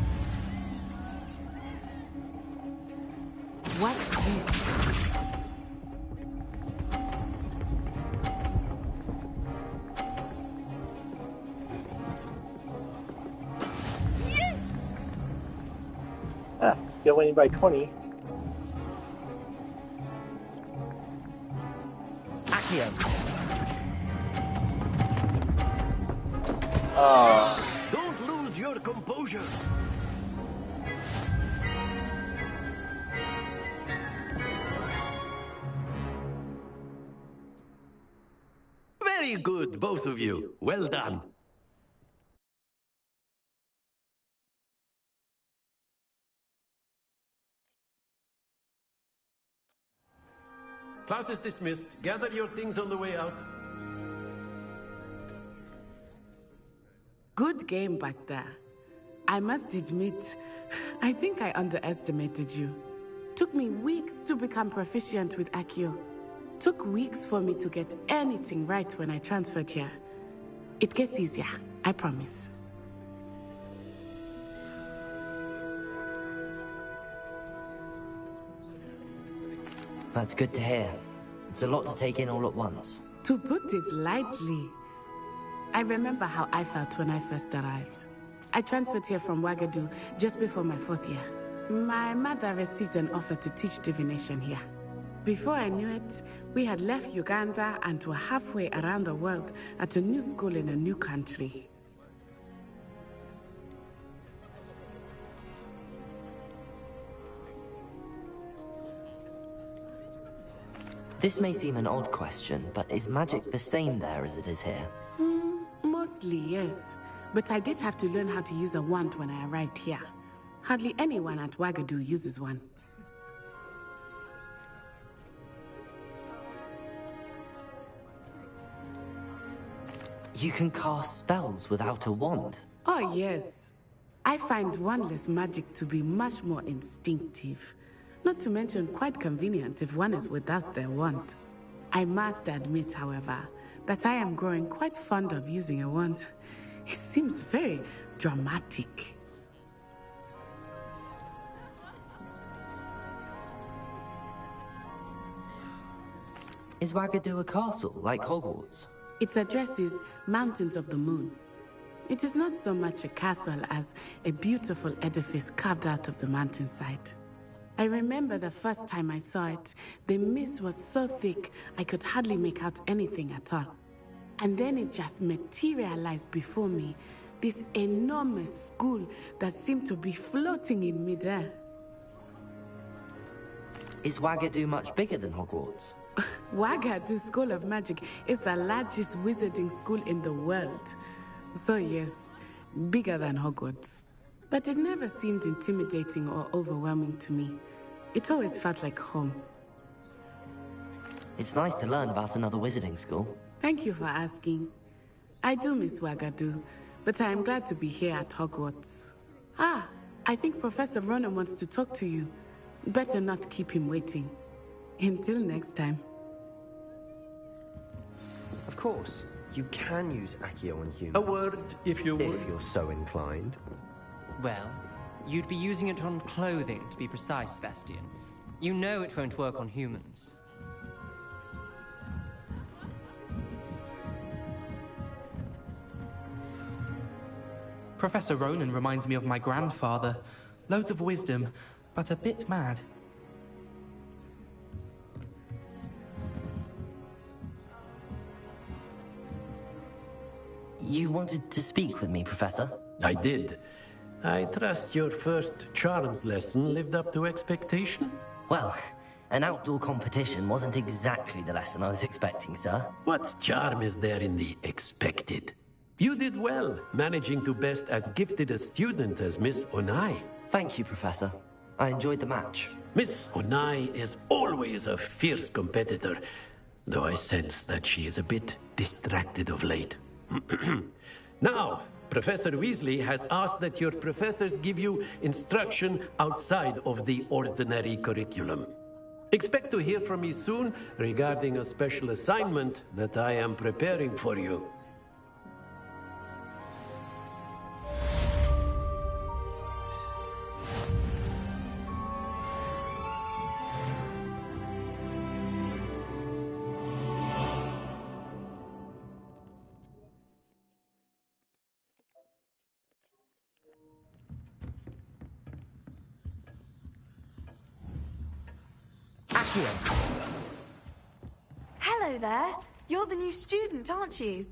Watch this. Still winning by 20. Accio. Don't lose your composure. Very good, both of you. Well done. Class is dismissed. Gather your things on the way out. Good game back there. I must admit, I think I underestimated you. Took me weeks to become proficient with Accio. Took weeks for me to get anything right when I transferred here. It gets easier, I promise. That's good to hear. It's a lot to take in all at once. To put it lightly, I remember how I felt when I first arrived. I transferred here from Ouagadougou just before my 4th year. My mother received an offer to teach divination here. Before I knew it, we had left Uganda and were halfway around the world at a new school in a new country. This may seem an odd question, but is magic the same there as it is here? Mostly, yes. But I did have to learn how to use a wand when I arrived here. Hardly anyone at Ouagadougou uses one. You can cast spells without a wand? Oh, yes. I find wandless magic to be much more instinctive. Not to mention quite convenient if one is without their wand. I must admit, however, that I am growing quite fond of using a wand. It seems very dramatic. Is Ouagadougou a castle, like Hogwarts? Its address is Mountains of the Moon. It is not so much a castle as a beautiful edifice carved out of the mountainside. I remember the first time I saw it, the mist was so thick I could hardly make out anything at all. And then it just materialized before me, this enormous school that seemed to be floating in midair. Is Ouagadougou much bigger than Hogwarts? Ouagadougou School of Magic is the largest wizarding school in the world. So yes, bigger than Hogwarts. But it never seemed intimidating or overwhelming to me. It always felt like home. It's nice to learn about another wizarding school. Thank you for asking. I do miss Ouagadougou, but I am glad to be here at Hogwarts. Ah, I think Professor Ronan wants to talk to you. Better not keep him waiting. Until next time. Of course, you can use Accio on humans. A word, if you would. If you're so inclined. Well, you'd be using it on clothing, to be precise, Sebastian. You know it won't work on humans. Professor Ronan reminds me of my grandfather. Loads of wisdom, but a bit mad. You wanted to speak with me, Professor? I did. I trust your first charms lesson lived up to expectation? Well, an outdoor competition wasn't exactly the lesson I was expecting, sir. What charm is there in the expected? You did well, managing to best as gifted a student as Miss Onai. Thank you, Professor. I enjoyed the match. Miss Onai is always a fierce competitor, though I sense that she is a bit distracted of late. Now, Professor Weasley has asked that your professors give you instruction outside of the ordinary curriculum. Expect to hear from me soon regarding a special assignment that I am preparing for you. Accio. Hello there. You're the new student, aren't you?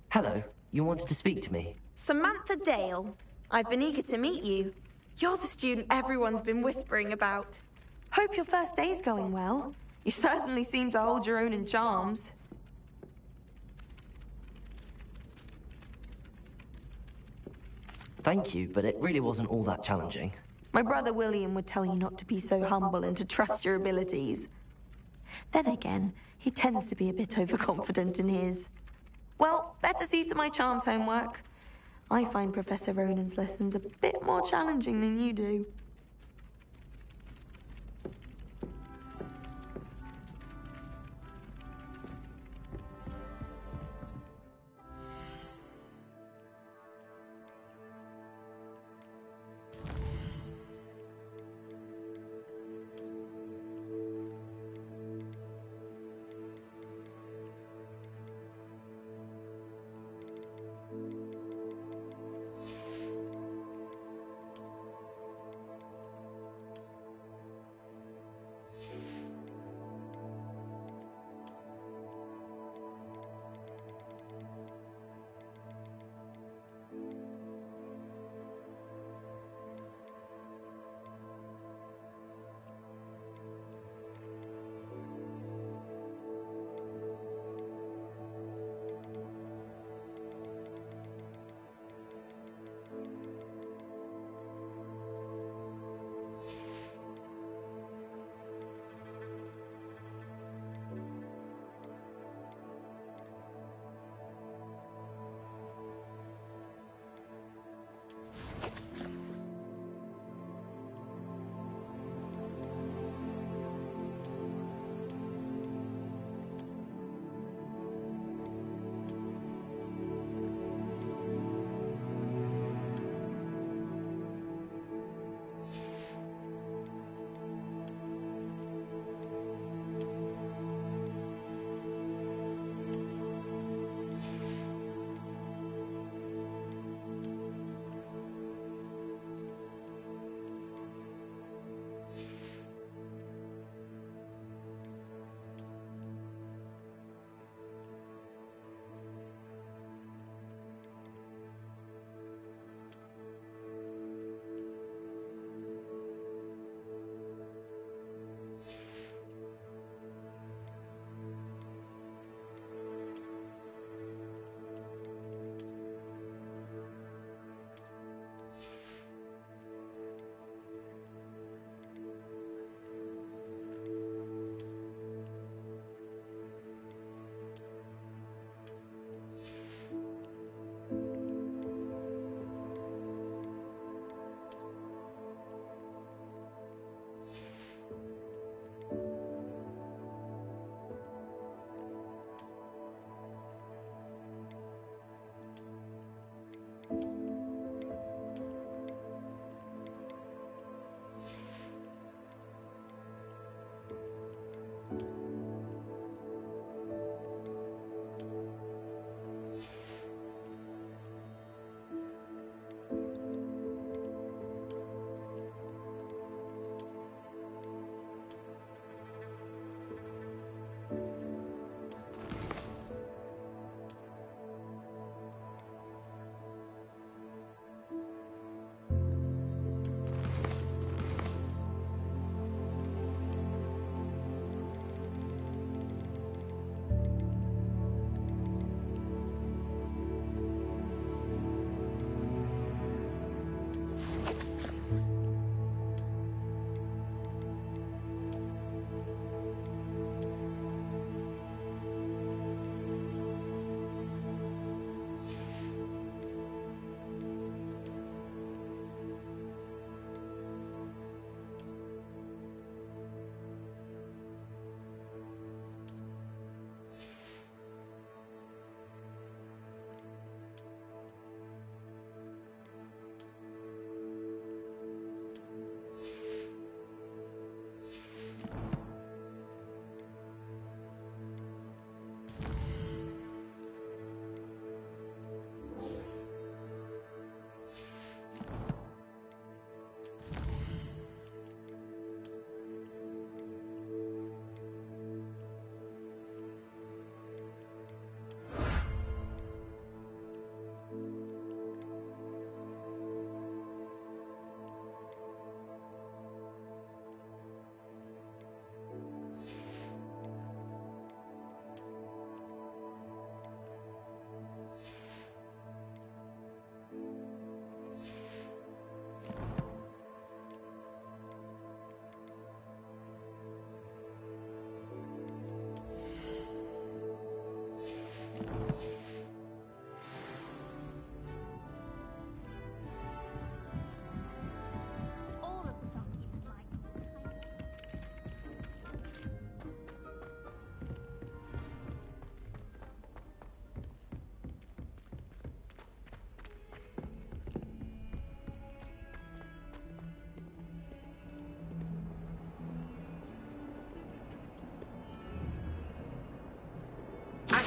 Hello. You wanted to speak to me? Samantha Dale. I've been eager to meet you. You're the student everyone's been whispering about. Hope your first day's going well. You certainly seem to hold your own in charms. Thank you, but it really wasn't all that challenging. My brother William would tell you not to be so humble and to trust your abilities. Then again, he tends to be a bit overconfident in his. Well, better see to my charms homework. I find Professor Ronan's lessons a bit more challenging than you do.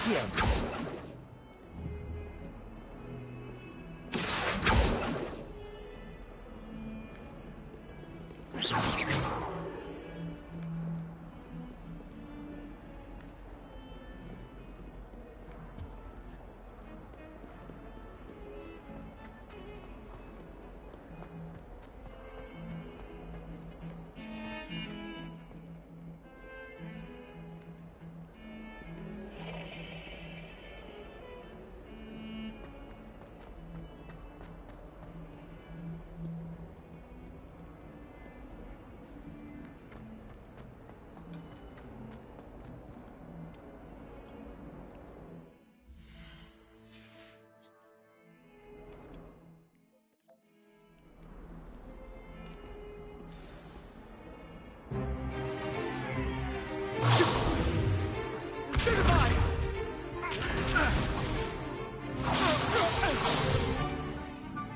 Accio.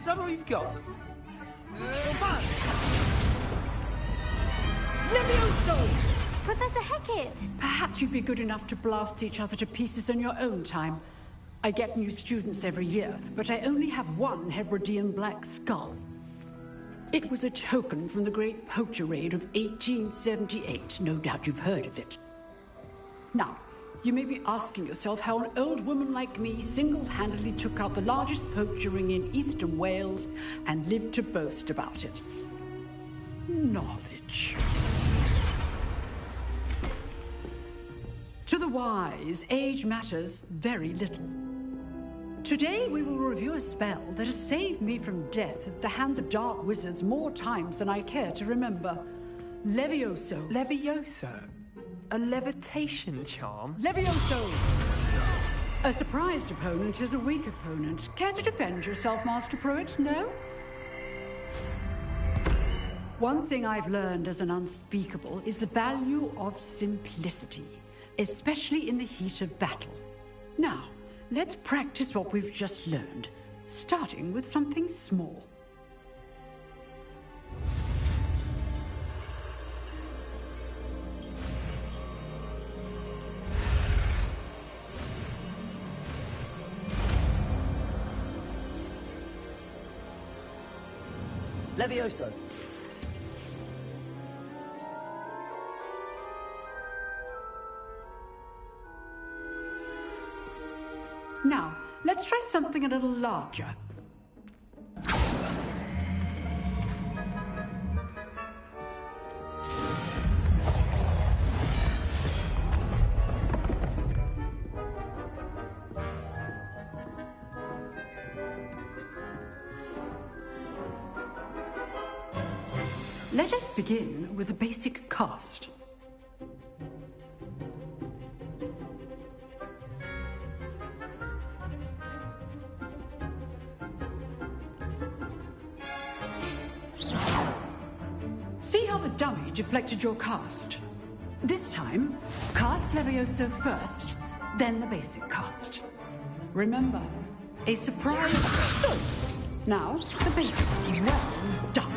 Is that all you've got? Levioso! Professor Hecat! Perhaps you'd be good enough to blast each other to pieces on your own time. I get new students every year, but I only have one Hebridean black skull. It was a token from the Great Poacher Raid of 1878. No doubt you've heard of it. Now, you may be asking yourself how an old woman like me single-handedly took out the largest poacher ring in eastern Wales and lived to boast about it. Knowledge. To the wise, age matters very little. Today we will review a spell that has saved me from death at the hands of dark wizards more times than I care to remember. Levioso. Levioso? A levitation charm? Levioso! A surprised opponent is a weak opponent. Care to defend yourself, Master Pruitt? No? One thing I've learned as an unspeakable is the value of simplicity, especially in the heat of battle. Now, let's practice what we've just learned, starting with something small. Levioso. Now, let's try something a little larger. Let us begin with a basic cast. See how the dummy deflected your cast? This time, cast Levioso first, then the basic cast. Remember, a surprise. Now, the basic. Well done.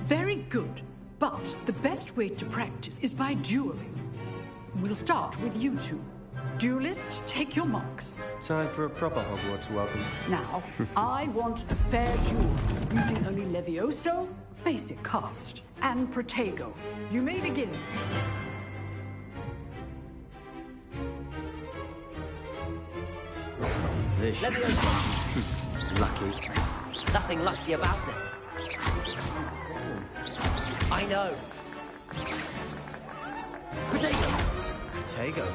Very good, but the best way to practice is by dueling. We'll start with you two. Duelists, take your marks. Time for a proper Hogwarts welcome. Now, I want a fair duel, using only Levioso, basic cast, and Protego. You may begin. This Levioso. lucky. Nothing lucky about it. I know. Protego. Protego.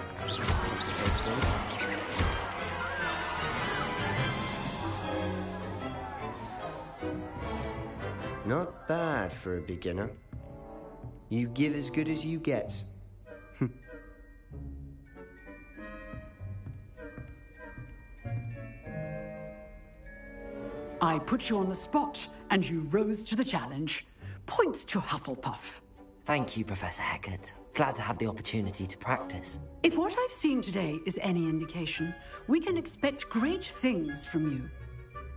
Not bad for a beginner. You give as good as you get. I put you on the spot, and you rose to the challenge. Points to Hufflepuff. Thank you, Professor Hecat. Glad to have the opportunity to practice. If what I've seen today is any indication, we can expect great things from you.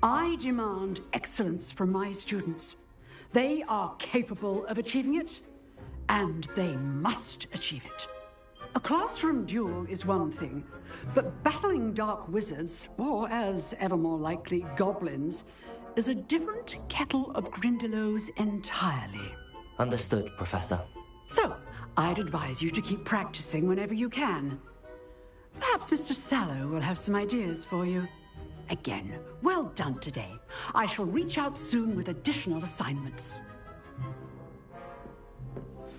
I demand excellence from my students. They are capable of achieving it, and they must achieve it. A classroom duel is one thing, but battling dark wizards, or as ever more likely, goblins, is a different kettle of Grindylows entirely. Understood, Professor. So, I'd advise you to keep practicing whenever you can. Perhaps Mr. Sallow will have some ideas for you. Again, well done today. I shall reach out soon with additional assignments.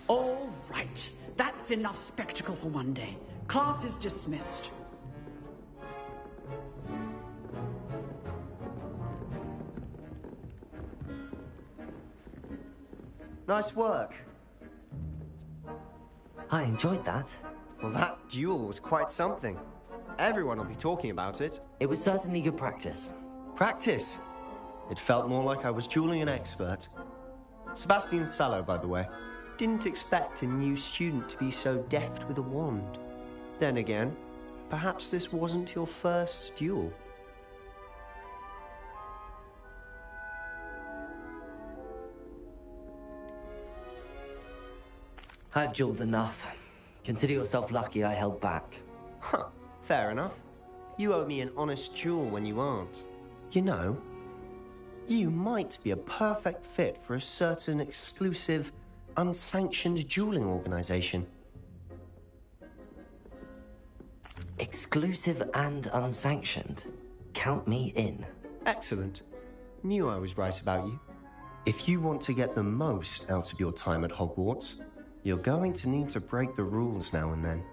All right. That's enough spectacle for one day. Class is dismissed. Nice work. I enjoyed that. Well, that duel was quite something. Everyone will be talking about it. It was certainly good practice. Practice? It felt more like I was dueling an expert. Sebastian Sallow, by the way. Didn't expect a new student to be so deft with a wand. Then again, perhaps this wasn't your first duel. I've dueled enough. Consider yourself lucky I held back. Huh, fair enough. You owe me an honest duel when you aren't. You know, you might be a perfect fit for a certain exclusive, unsanctioned dueling organization. Exclusive and unsanctioned. Count me in. Excellent. Knew I was right about you. If you want to get the most out of your time at Hogwarts, you're going to need to break the rules now and then.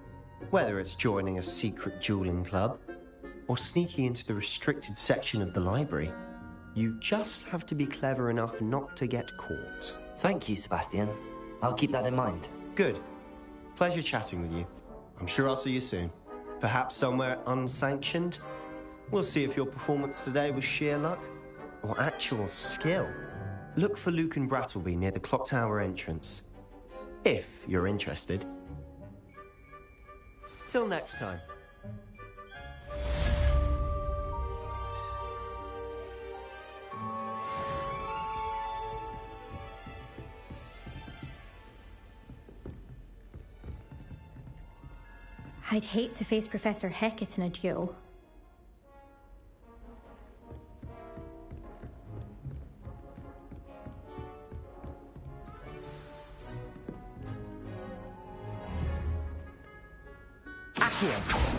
Whether it's joining a secret dueling club, or sneaking into the restricted section of the library, you just have to be clever enough not to get caught. Thank you, Sebastian. I'll keep that in mind. Good. Pleasure chatting with you. I'm sure I'll see you soon. Perhaps somewhere unsanctioned? We'll see if your performance today was sheer luck or actual skill. Look for Luke and Brattleby near the clock tower entrance. If you're interested. Till next time. I'd hate to face Professor Hecat in a duel. Accio!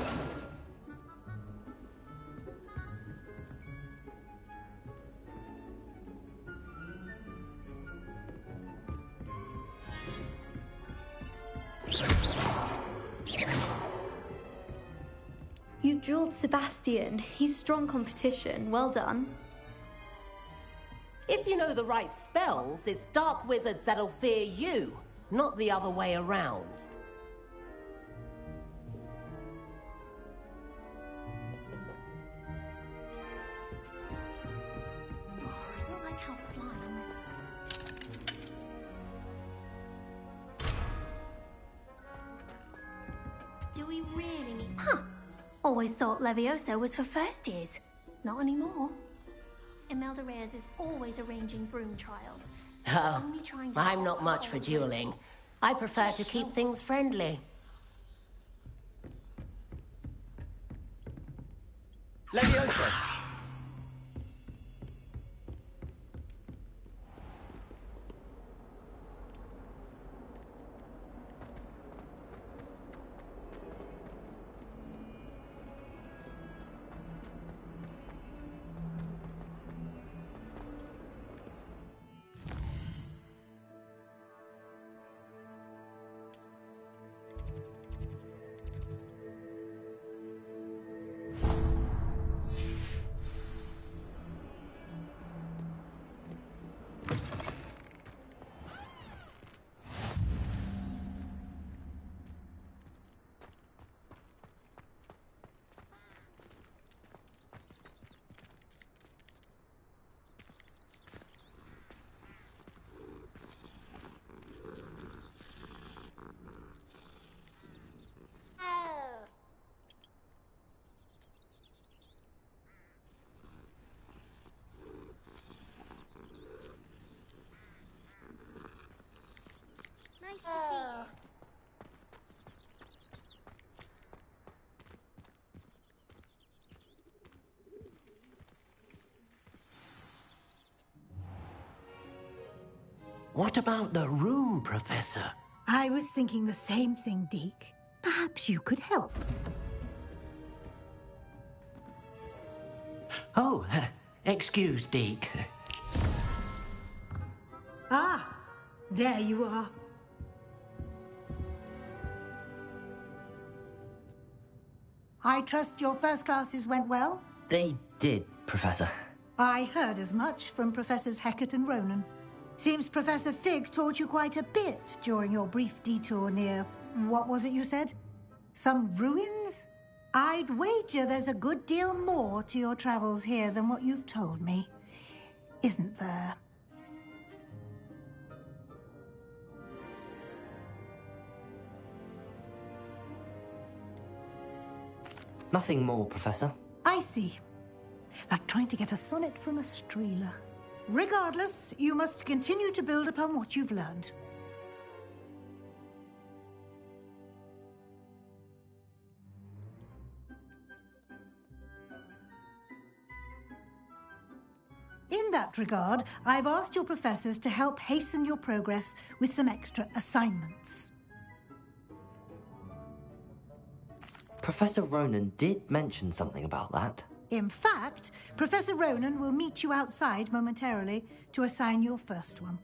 You dueled Sebastian. He's strong competition. Well done. If you know the right spells, it's dark wizards that'll fear you, not the other way around. Do we really need... Huh. Always thought Levioso was for first years. Not anymore. Imelda Reyes is always arranging broom trials. Oh, Only trying to I'm solve not much for old dueling. riddles. I prefer to keep things friendly. Levioso! What about the room, Professor? I was thinking the same thing, Deke. Perhaps you could help. Oh, excuse, Deke. Ah, there you are. I trust your first classes went well? They did, Professor. I heard as much from Professors Hecat and Ronan. Seems Professor Fig taught you quite a bit during your brief detour near... what was it you said? Some ruins? I'd wager there's a good deal more to your travels here than what you've told me. Isn't there? Nothing more, Professor. I see. Like trying to get a sonnet from a streeler. Regardless, you must continue to build upon what you've learned. In that regard, I've asked your professors to help hasten your progress with some extra assignments. Professor Ronan did mention something about that. In fact, Professor Ronan will meet you outside momentarily to assign your first one.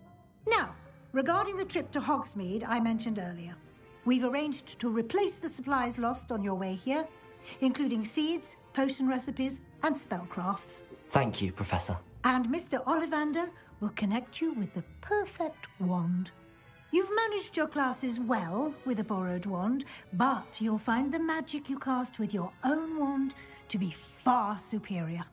Now, regarding the trip to Hogsmeade I mentioned earlier, we've arranged to replace the supplies lost on your way here, including seeds, potion recipes, and spellcrafts. Thank you, Professor. And Mr. Ollivander will connect you with the perfect wand. You've managed your classes well with a borrowed wand, but you'll find the magic you cast with your own wand to be far superior.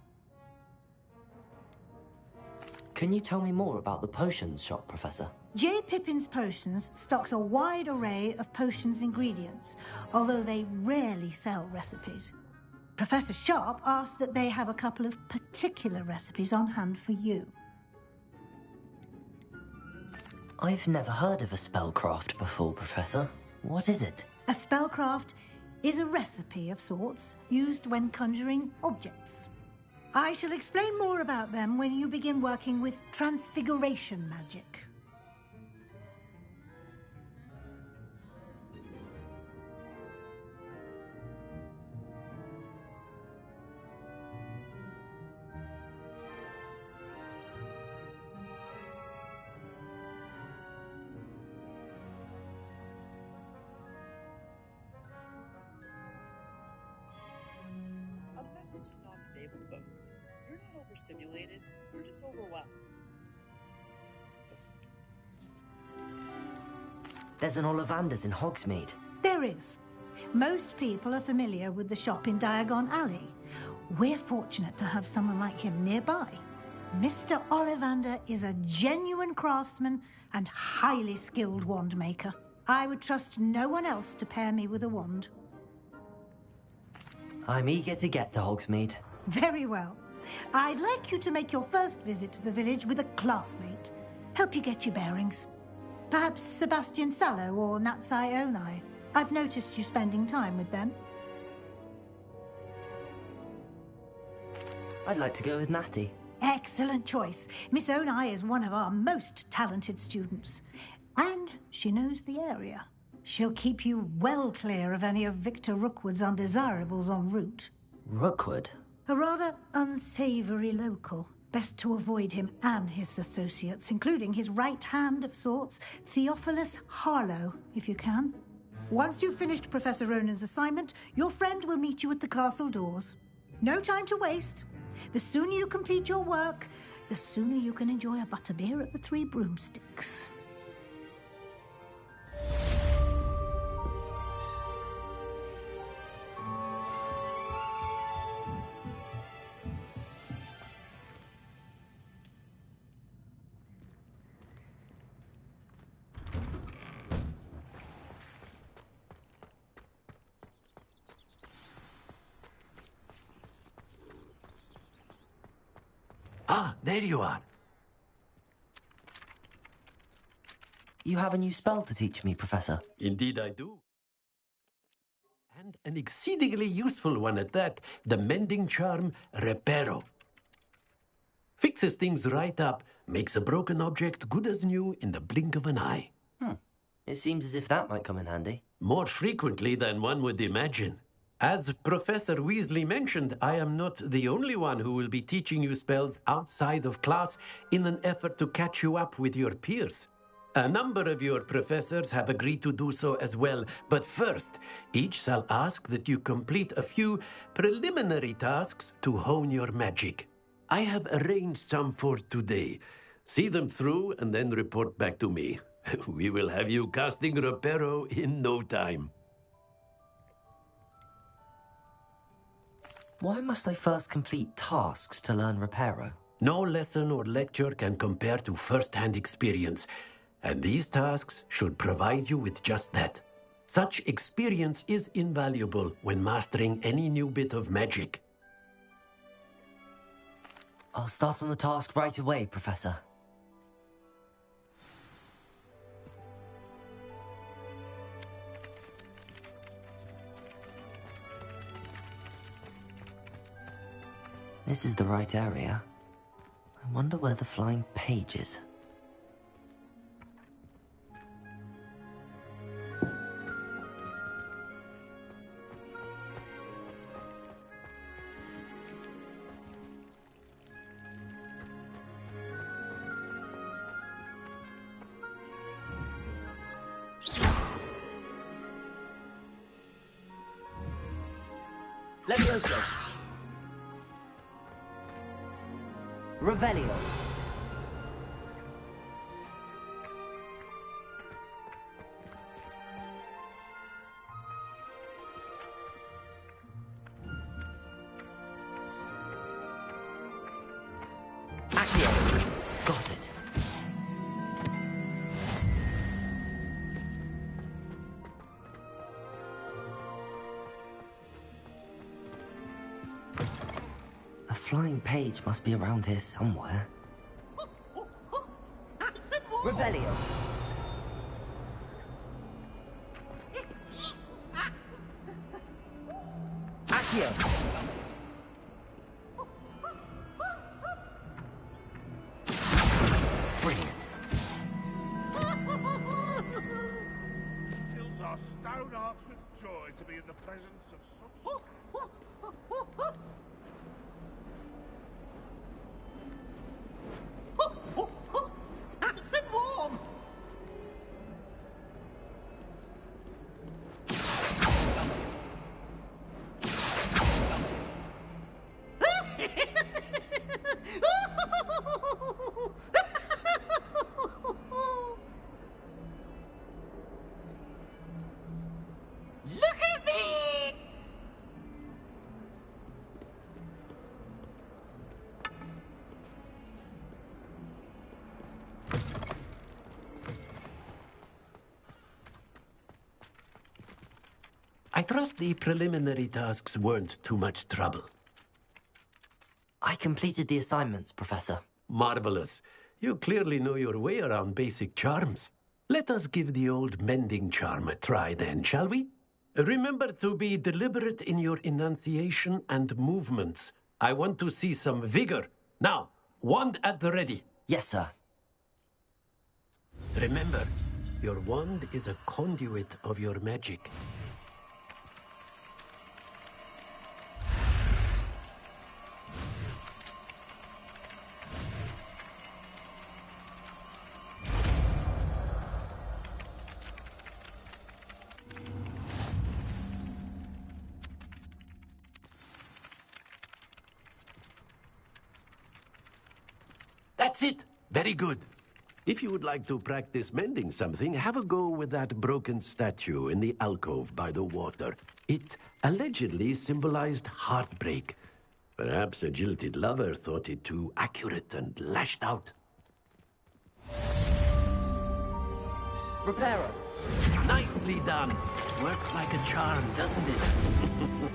Can you tell me more about the potions shop, Professor? J. Pippin's Potions stocks a wide array of potions ingredients, although they rarely sell recipes. Professor Sharp asked that they have a couple of particular recipes on hand for you. I've never heard of a spellcraft before, Professor. What is it? A spellcraft is a recipe of sorts used when conjuring objects. I shall explain more about them when you begin working with transfiguration magic. Message to non-disabled folks. You're not overstimulated, you're just overwhelmed. There's an Ollivander's in Hogsmeade. There is. Most people are familiar with the shop in Diagon Alley. We're fortunate to have someone like him nearby. Mr. Ollivander is a genuine craftsman and highly skilled wand maker. I would trust no one else to pair me with a wand. I'm eager to get to Hogsmeade. Very well. I'd like you to make your first visit to the village with a classmate. Help you get your bearings. Perhaps Sebastian Sallow or Natsai Onai. I've noticed you spending time with them. I'd like to go with Natty. Excellent choice. Miss Onai is one of our most talented students. And she knows the area. She'll keep you well clear of any of Victor Rookwood's undesirables en route. Rookwood? A rather unsavory local. Best to avoid him and his associates, including his right hand of sorts, Theophilus Harlow, if you can. Once you've finished Professor Ronan's assignment, your friend will meet you at the castle doors. No time to waste. The sooner you complete your work, the sooner you can enjoy a butterbeer at the Three Broomsticks. Ah, there you are. You have a new spell to teach me, Professor. Indeed I do. And an exceedingly useful one at that, the mending charm Reparo. Fixes things right up, makes a broken object good as new in the blink of an eye. It seems as if that might come in handy. More frequently than one would imagine. As Professor Weasley mentioned, I am not the only one who will be teaching you spells outside of class in an effort to catch you up with your peers. A number of your professors have agreed to do so as well, but first, each shall ask that you complete a few preliminary tasks to hone your magic. I have arranged some for today. See them through and then report back to me. We will have you casting Reparo in no time. Why must I first complete tasks to learn Reparo? No lesson or lecture can compare to first-hand experience, and these tasks should provide you with just that. Such experience is invaluable when mastering any new bit of magic. I'll start on the task right away, Professor. This is the right area. I wonder where the flying page is. Levioso. Revelio. Accio. Got it. A flying page must be around here somewhere. Revelio. Accio. Brilliant. Fills our stone hearts with joy to be in the presence of such... Nice and warm! Look at me! I trust the preliminary tasks weren't too much trouble. I completed the assignments, Professor. Marvelous. You clearly know your way around basic charms. Let us give the old mending charm a try then, shall we? Remember to be deliberate in your enunciation and movements. I want to see some vigor. Now, wand at the ready. Yes, sir. Remember, your wand is a conduit of your magic. That's it! Very good. If you would like to practice mending something, have a go with that broken statue in the alcove by the water. It allegedly symbolized heartbreak. Perhaps a jilted lover thought it too accurate and lashed out. Reparo. Nicely done. Works like a charm, doesn't it?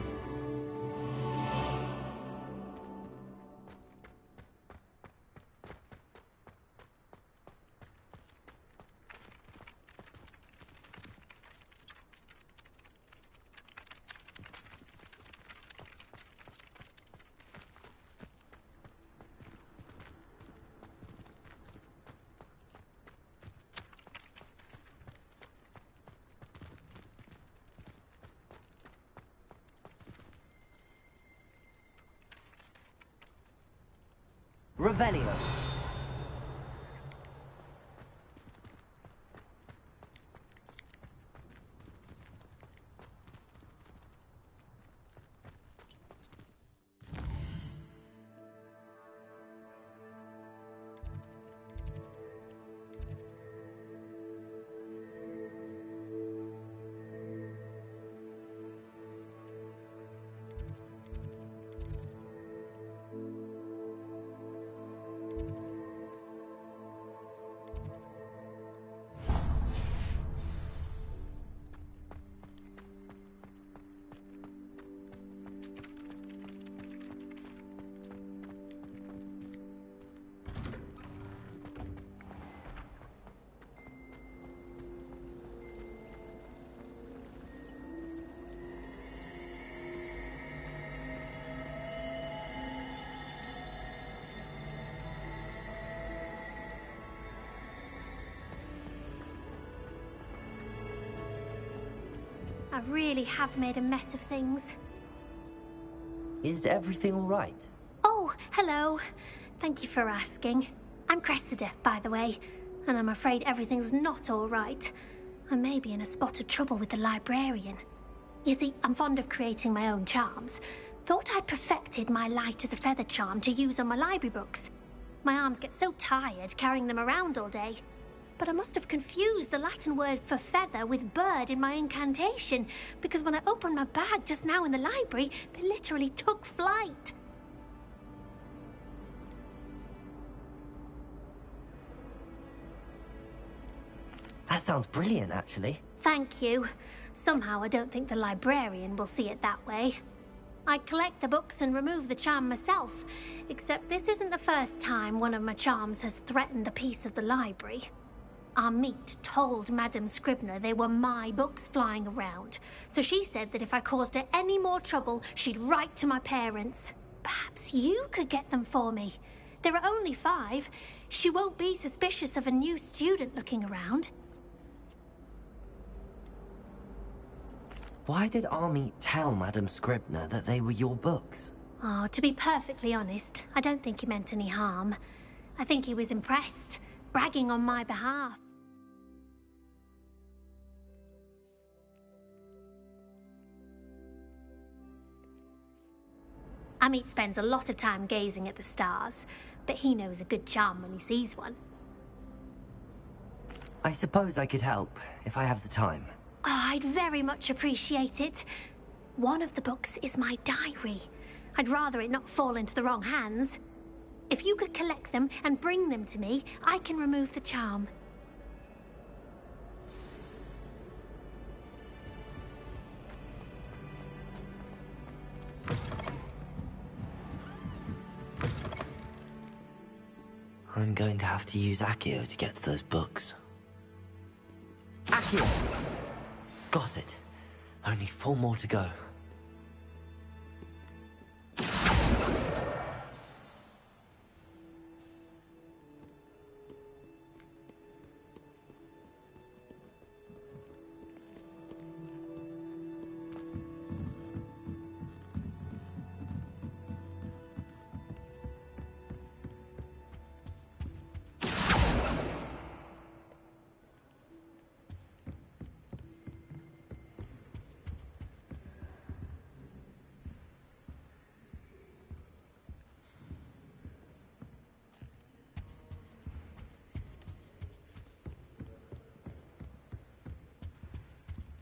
Revelio. I really have made a mess of things. Is everything all right? Oh, hello. Thank you for asking. I'm Cressida, by the way, and I'm afraid everything's not all right. I may be in a spot of trouble with the librarian. You see, I'm fond of creating my own charms. Thought I'd perfected my light as a feather charm to use on my library books. My arms get so tired carrying them around all day. But I must have confused the Latin word for feather with bird in my incantation, because when I opened my bag just now in the library, they literally took flight. That sounds brilliant, actually. Thank you. Somehow I don't think the librarian will see it that way. I collect the books and remove the charm myself, except this isn't the first time one of my charms has threatened the peace of the library. Our meet told Madame Scribner they were my books flying around, so she said that if I caused her any more trouble, she'd write to my parents. Perhaps you could get them for me. There are only 5. She won't be suspicious of a new student looking around. Why did Army tell Madame Scribner that they were your books? Oh, to be perfectly honest, I don't think he meant any harm. I think he was impressed, bragging on my behalf. Amit spends a lot of time gazing at the stars, but he knows a good charm when he sees one. I suppose I could help, if I have the time. Oh, I'd very much appreciate it. One of the books is my diary. I'd rather it not fall into the wrong hands. If you could collect them and bring them to me, I can remove the charm. I'm going to have to use Accio to get to those books. Accio! Got it. Only 4 more to go.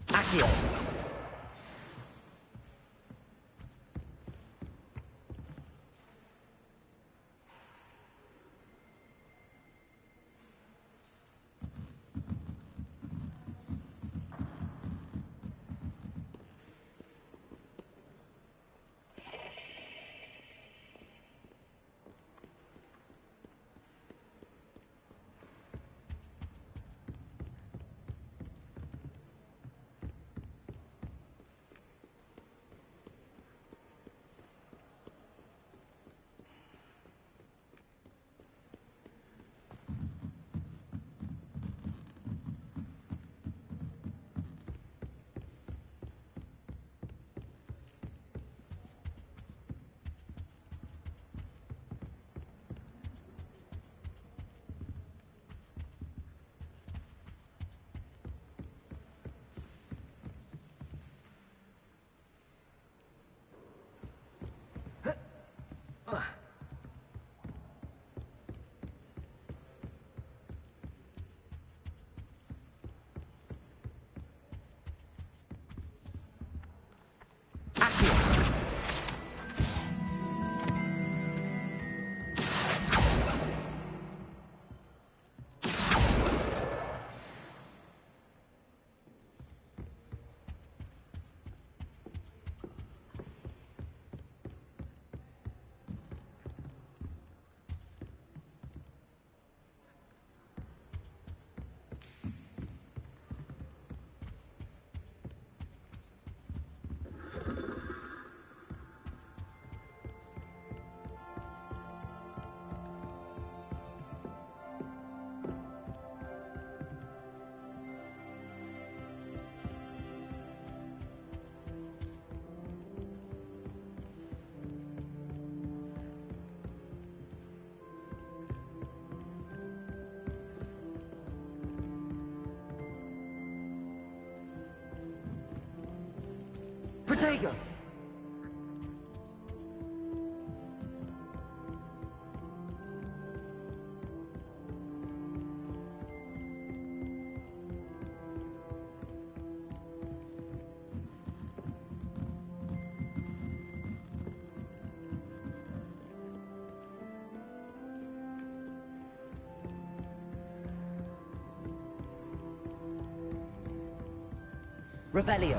Accio! Protego! Revelio.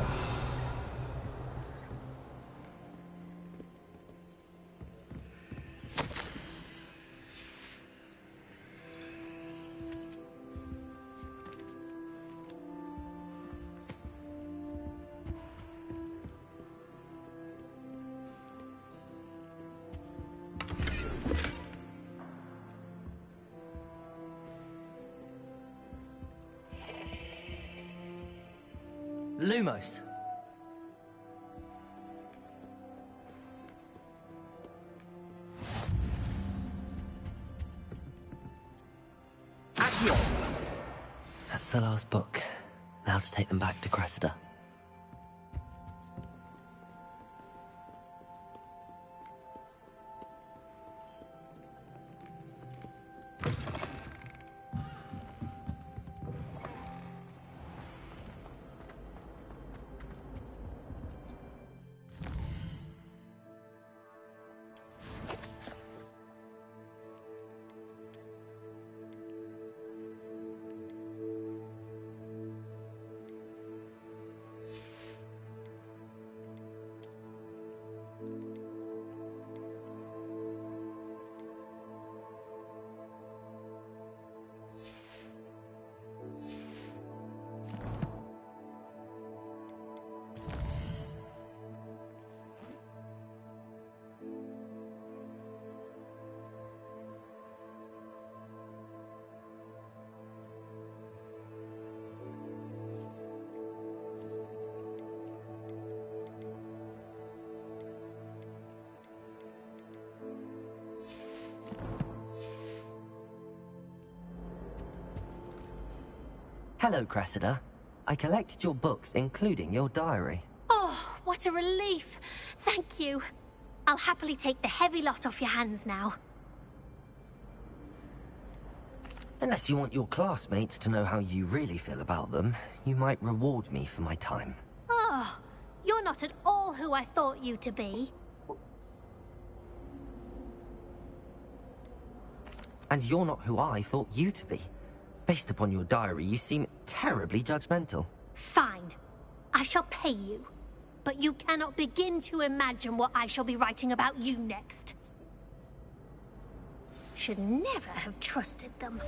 Lumos. Accio. That's the last book. Now to take them back to Cressida. Hello, Cressida. I collected your books, including your diary. Oh, what a relief. Thank you. I'll happily take the heavy lot off your hands now. Unless you want your classmates to know how you really feel about them, you might reward me for my time. Oh, you're not at all who I thought you to be. And you're not who I thought you to be. Based upon your diary, you seem terribly judgmental. Fine. I shall pay you. But you cannot begin to imagine what I shall be writing about you next. Should never have trusted them.